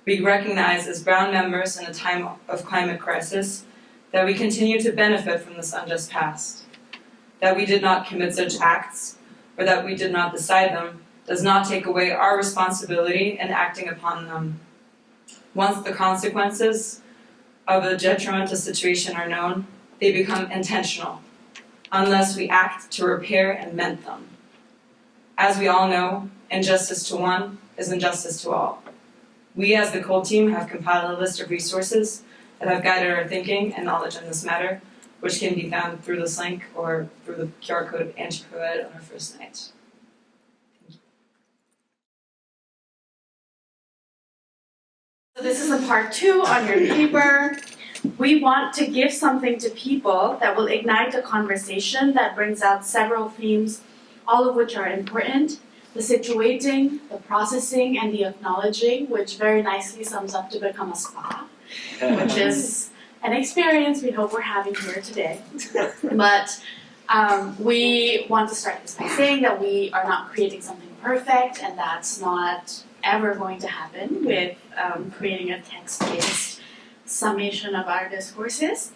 We recognize as Brown members in a time of climate crisis that we continue to benefit from this unjust past. That we did not commit such acts, or that we did not decide them, does not take away our responsibility in acting upon them. Once the consequences of a detrimental situation are known, they become intentional, unless we act to repair and mend them. As we all know, injustice to one is injustice to all. We as the COLD team have compiled a list of resources that have guided our thinking and knowledge on this matter, which can be found through this link or through the QR code Angie provided on our first night. So this is a part 2 on your paper. We want to give something to people that will ignite a conversation that brings out several themes, all of which are important. The situating, the processing, and the acknowledging, which very nicely sums up to become a spa, which is an experience we hope we're having here today. But we want to start this by saying that we are not creating something perfect, and that's not ever going to happen with creating a text-based summation of our discourses.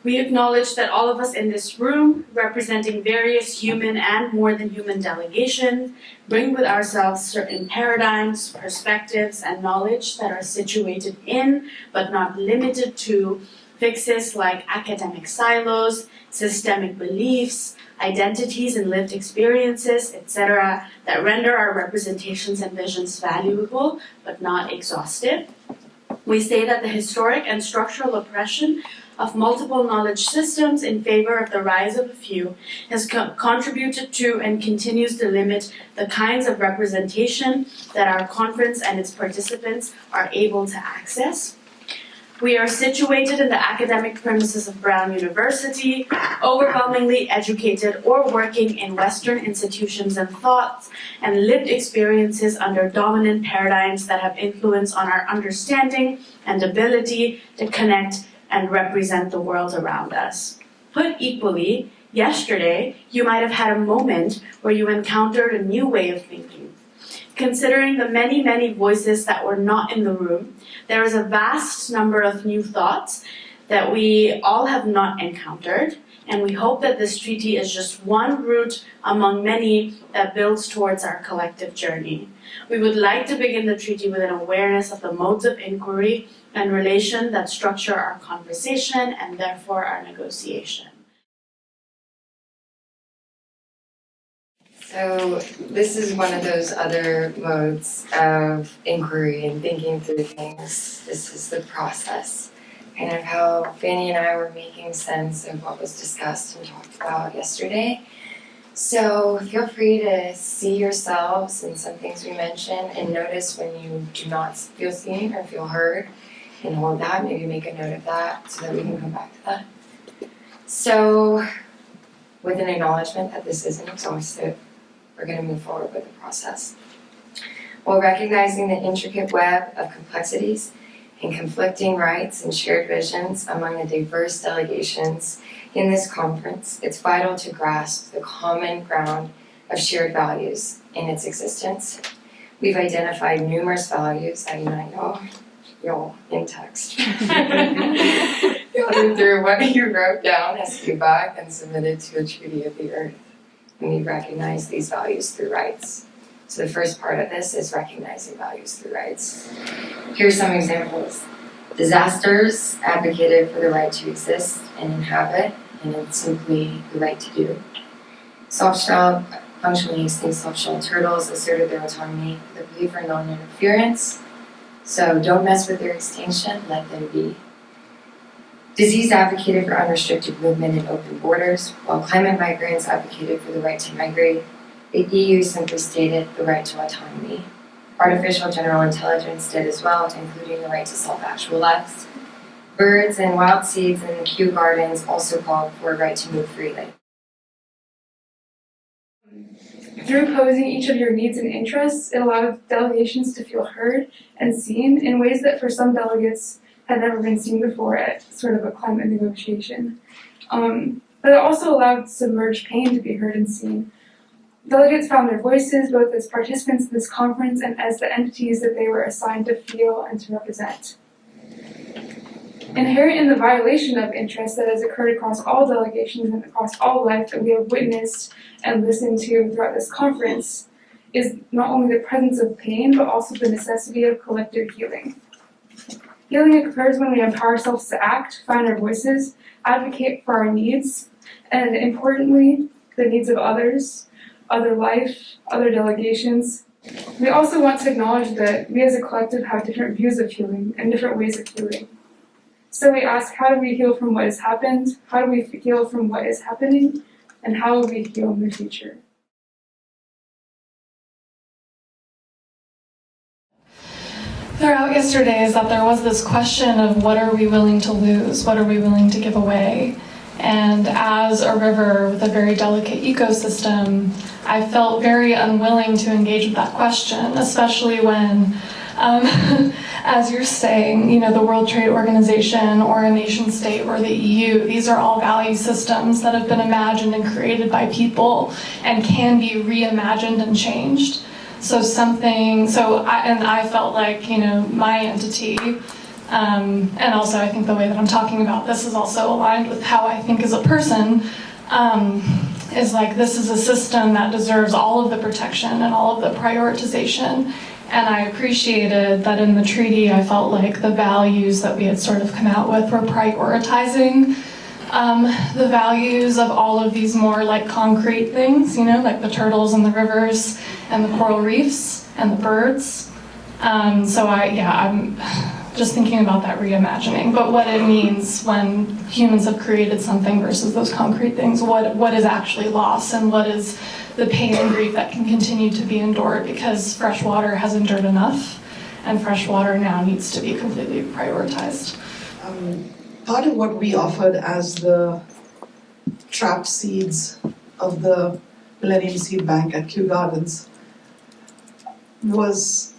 We acknowledge that all of us in this room, representing various human and more than human delegations, bring with ourselves certain paradigms, perspectives, and knowledge that are situated in, but not limited to, fixes like academic silos, systemic beliefs, identities and lived experiences, etc., that render our representations and visions valuable, but not exhaustive. We say that the historic and structural oppression of multiple knowledge systems in favor of the rise of a few has contributed to and continues to limit the kinds of representation that our conference and its participants are able to access. We are situated in the academic premises of Brown University, overwhelmingly educated or working in Western institutions and thoughts, and lived experiences under dominant paradigms that have influence on our understanding and ability to connect and represent the world around us. Put equally, yesterday you might have had a moment where you encountered a new way of thinking. Considering the many, many voices that were not in the room, there is a vast number of new thoughts that we all have not encountered, and we hope that this treaty is just one route among many that builds towards our collective journey. We would like to begin the treaty with an awareness of the modes of inquiry and relation that structure our conversation and therefore our negotiation. So this is one of those other modes of inquiry and thinking through things. This is the process, kind of how Fanny and I were making sense of what was discussed and talked about yesterday. So feel free to see yourselves in some things we mentioned and notice when you do not feel seen or feel heard, and hold that, maybe make a note of that so that we can come back to that. So with an acknowledgement that this isn't exhaustive, we're going to move forward with the process. While recognizing the intricate web of complexities and conflicting rights and shared visions among the diverse delegations in this conference, it's vital to grasp the common ground of shared values in its existence. We've identified numerous values that unite y'all in text. Gathered through what you wrote down as feedback and submitted to a treaty of the earth. And we recognize these values through rights. So the first part of this is recognizing values through rights. Here's some examples. Disasters advocated for the right to exist and inhabit, and it's simply the right to do. Soft-shelled, functionally extinct soft-shelled turtles asserted their autonomy with a belief in non-interference. So don't mess with their extinction, let them be. Disease advocated for unrestricted movement and open borders, while climate migrants advocated for the right to migrate. The EU simply stated the right to autonomy. Artificial general intelligence did as well, including the right to self-actualize. Birds and wild seeds in Kew Gardens also called for a right to move freely. Through posing each of your needs and interests, it allowed delegations to feel heard and seen in ways that for some delegates had never been seen before at sort of a climate negotiation. But it also allowed submerged pain to be heard and seen. Delegates found their voices both as participants in this conference and as the entities that they were assigned to feel and to represent. Inherent in the violation of interest that has occurred across all delegations and across all life that we have witnessed and listened to throughout this conference is not only the presence of pain, but also the necessity of collective healing. Healing occurs when we empower ourselves to act, find our voices, advocate for our needs, and importantly, the needs of others, other life, other delegations. We also want to acknowledge that we as a collective have different views of healing and different ways of healing. So we ask, how do we heal from what has happened? How do we heal from what is happening? And how will we heal in the future? Throughout yesterday is that there was this question of what are we willing to lose? What are we willing to give away? And as a river with a very delicate ecosystem, I felt very unwilling to engage with that question, especially when, as you're saying, the World Trade Organization or a nation state or the EU, these are all value systems that have been imagined and created by people and can be reimagined and changed. I felt like, my entity, and also I think the way that I'm talking about this is also aligned with how I think as a person, is like this is a system that deserves all of the protection and all of the prioritization. And I appreciated that in the treaty, I felt like the values that we had sort of come out with were prioritizing the values of all of these more like concrete things, like the turtles and the rivers and the coral reefs and the birds. I'm just thinking about that reimagining, but what it means when humans have created something versus those concrete things, what is actually lost and what is the pain and grief that can continue to be endured because fresh water has endured enough and fresh water now needs to be completely prioritized. Part of what we offered as the trapped seeds of the Millennium Seed Bank at Kew Gardens was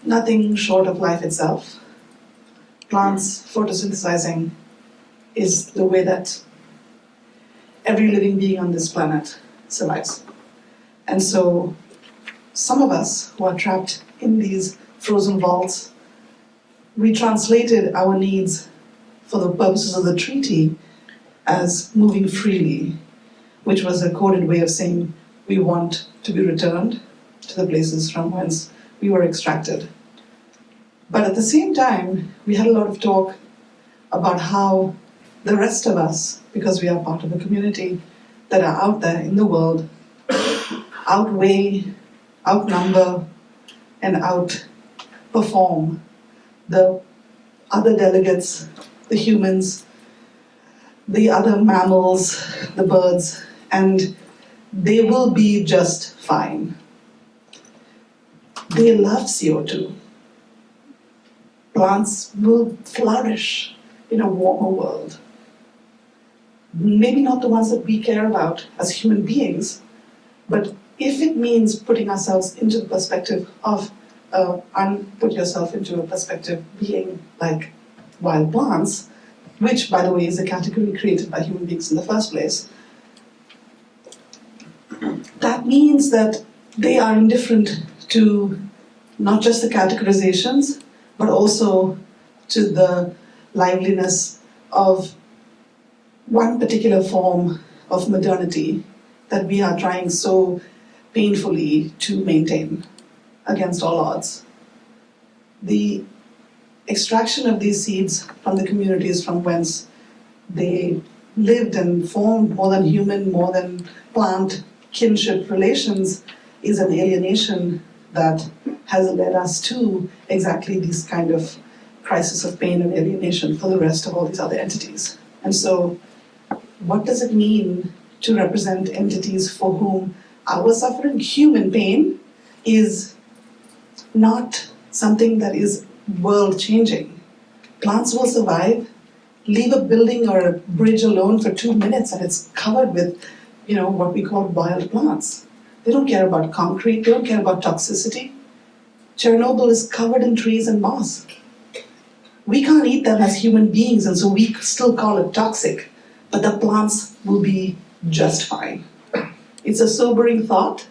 nothing short of life itself. Plants photosynthesizing is the way that every living being on this planet survives. And so some of us who are trapped in these frozen vaults, we translated our needs for the purposes of the treaty as moving freely, which was a coded way of saying we want to be returned to the places from whence we were extracted. But at the same time, we had a lot of talk about how the rest of us, because we are part of a community that are out there in the world, outweigh, outnumber, and outperform the other delegates, the humans, the other mammals, the birds, and they will be just fine. They love CO2. Plants will flourish in a warmer world. Maybe not the ones that we care about as human beings, but if it means putting ourselves into the perspective of, put yourself into a perspective being like wild plants, which, by the way, is a category created by human beings in the first place, that means that they are indifferent to not just the categorizations, but also to the liveliness of one particular form of modernity that we are trying so painfully to maintain against all odds. The extraction of these seeds from the communities from whence they lived and formed more than human, more than plant kinship relations is an alienation that has led us to exactly these kind of crisis of pain and alienation for the rest of all these other entities. And so, what does it mean to represent entities for whom our suffering, human pain, is not something that is world-changing? Plants will survive. Leave a building or a bridge alone for 2 minutes and it's covered with, what we call wild plants. They don't care about concrete, they don't care about toxicity. Chernobyl is covered in trees and moss. We can't eat them as human beings, and so we still call it toxic, but the plants will be just fine. It's a sobering thought,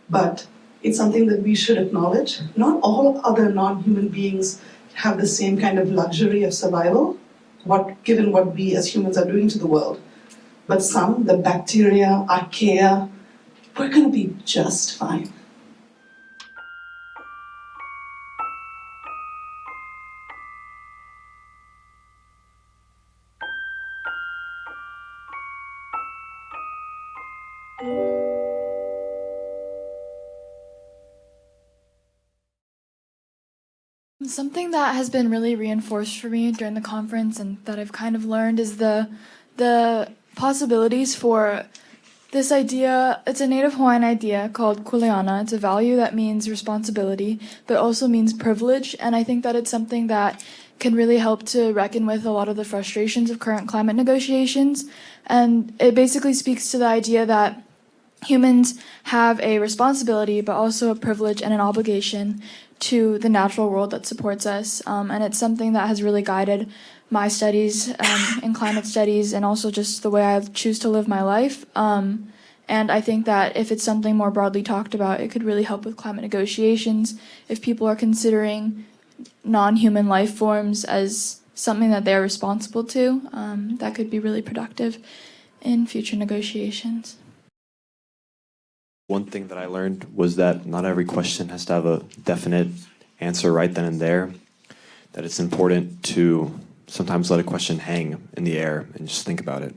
but it's something that we should acknowledge. Not all other non-human beings have the same kind of luxury of survival, given what we as humans are doing to the world. But some, the bacteria, archaea, we're going to be just fine. Something that has been really reinforced for me during the conference and that I've kind of learned is the possibilities for this idea. It's a native Hawaiian idea called kuleana. It's a value that means responsibility, but also means privilege. And I think that it's something that can really help to reckon with a lot of the frustrations of current climate negotiations. And it basically speaks to the idea that humans have a responsibility, but also a privilege and an obligation to the natural world that supports us. And it's something that has really guided my studies in climate studies and also just the way I choose to live my life. And I think that if it's something more broadly talked about, it could really help with climate negotiations. If people are considering non-human life forms as something that they're responsible to, that could be really productive in future negotiations. One thing that I learned was that not every question has to have a definite answer right then and there, that it's important to sometimes let a question hang in the air and just think about it.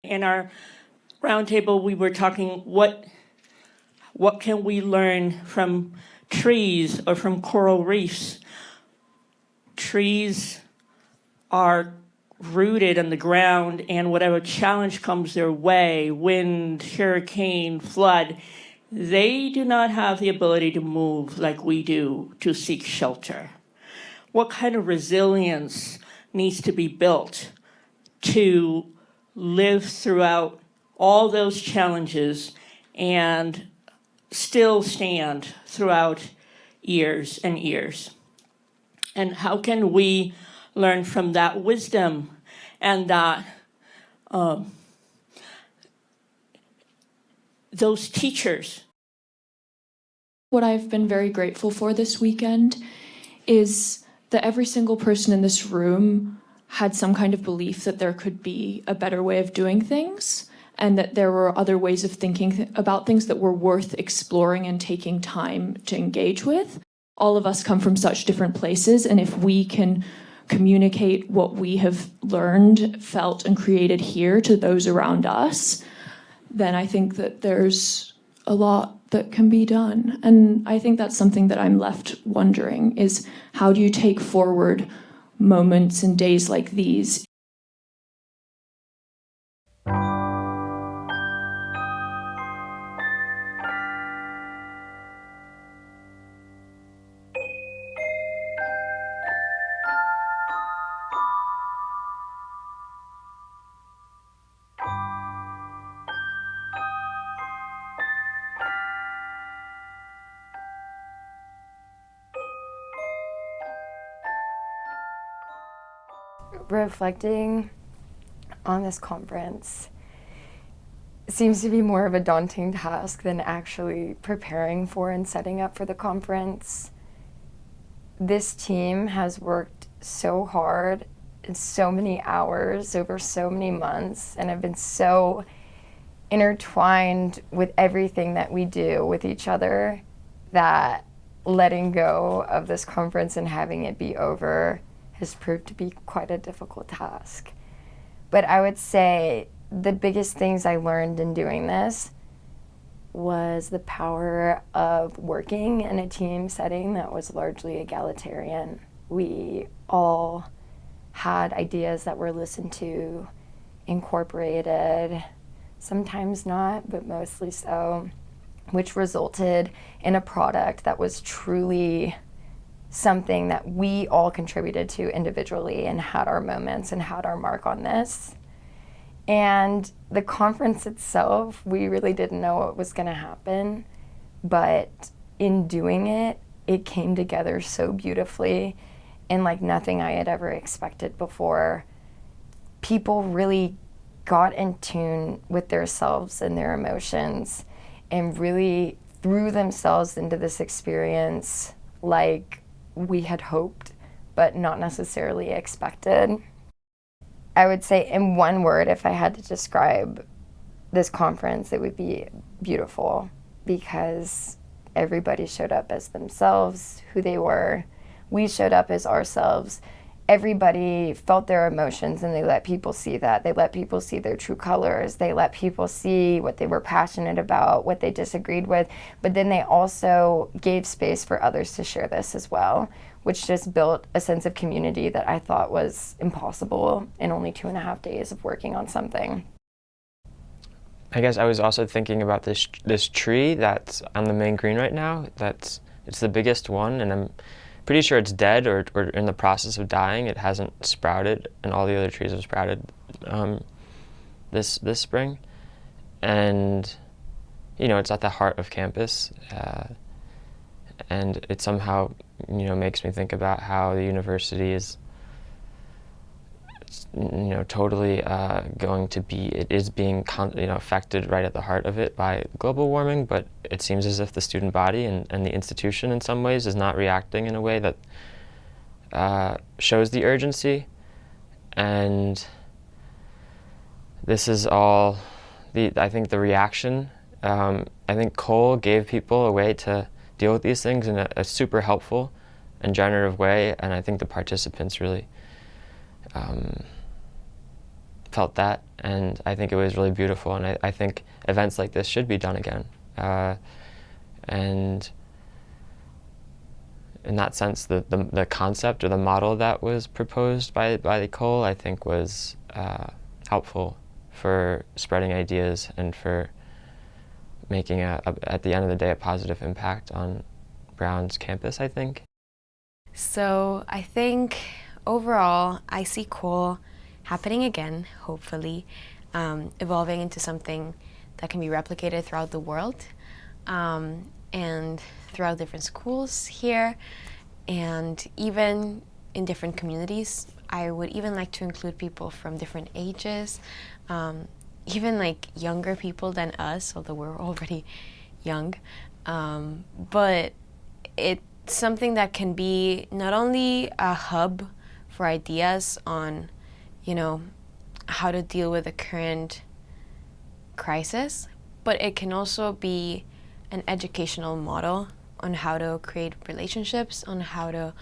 In our roundtable, we were talking what can we learn from trees or from coral reefs. Trees are rooted in the ground, and whatever challenge comes their way, wind, hurricane, flood, they do not have the ability to move like we do to seek shelter. What kind of resilience needs to be built to live throughout all those challenges and still stand throughout years and years? And how can we learn from that wisdom and that those teachers? What I've been very grateful for this weekend is that every single person in this room had some kind of belief that there could be a better way of doing things and that there were other ways of thinking about things that were worth exploring and taking time to engage with. All of us come from such different places, and if we can communicate what we have learned, felt, and created here to those around us, then I think that there's a lot that can be done. And I think that's something that I'm left wondering is how do you take forward moments and days like these? Reflecting on this conference seems to be more of a daunting task than actually preparing for and setting up for the conference. This team has worked so hard in so many hours over so many months and have been so intertwined with everything that we do with each other that letting go of this conference and having it be over has proved to be quite a difficult task. But I would say the biggest things I learned in doing this was the power of working in a team setting that was largely egalitarian. We all had ideas that were listened to, incorporated, sometimes not, but mostly so, which resulted in a product that was truly something that we all contributed to individually and had our moments and had our mark on this. And the conference itself, we really didn't know what was going to happen, but in doing it, it came together so beautifully and like nothing I had ever expected before. People really got in tune with themselves and their emotions and really threw themselves into this experience like we had hoped, but not necessarily expected. I would say in one word, if I had to describe this conference, it would be beautiful, because everybody showed up as themselves, who they were. We showed up as ourselves. Everybody felt their emotions and they let people see that. They let people see their true colors. They let people see what they were passionate about, what they disagreed with. But then they also gave space for others to share this as well, which just built a sense of community that I thought was impossible in only 2.5 days of working on something. I guess I was also thinking about this tree that's on the main green right now. It's the biggest one, and I'm pretty sure it's dead or in the process of dying. It hasn't sprouted, and all the other trees have sprouted this spring. And you know, it's at the heart of campus, and it somehow, you know, makes me think about how the university is, you know, totally going to be, it is being affected right at the heart of it by global warming, but it seems as if the student body and the institution in some ways is not reacting in a way that shows the urgency. And this is all, I think the reaction, I think Cole gave people a way to deal with these things in a super helpful and generative way, and I think the participants really felt that, and I think it was really beautiful, and I think events like this should be done again. And in that sense, the concept or the model that was proposed by Cole, I think, was helpful for spreading ideas and for making, at the end of the day, a positive impact on Brown's campus, I think. So I think overall, I see Cole happening again, hopefully, evolving into something that can be replicated throughout the world, and throughout different schools here, and even in different communities. I would even like to include people from different ages, even like younger people than us, although we're already young. But it's something that can be not only a hub for ideas on, you know, how to deal with the current crisis, but it can also be an educational model on how to create relationships, on how to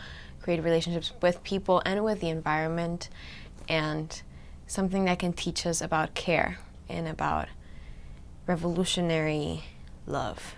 create relationships with people and with the environment, and something that can teach us about care and about revolutionary love.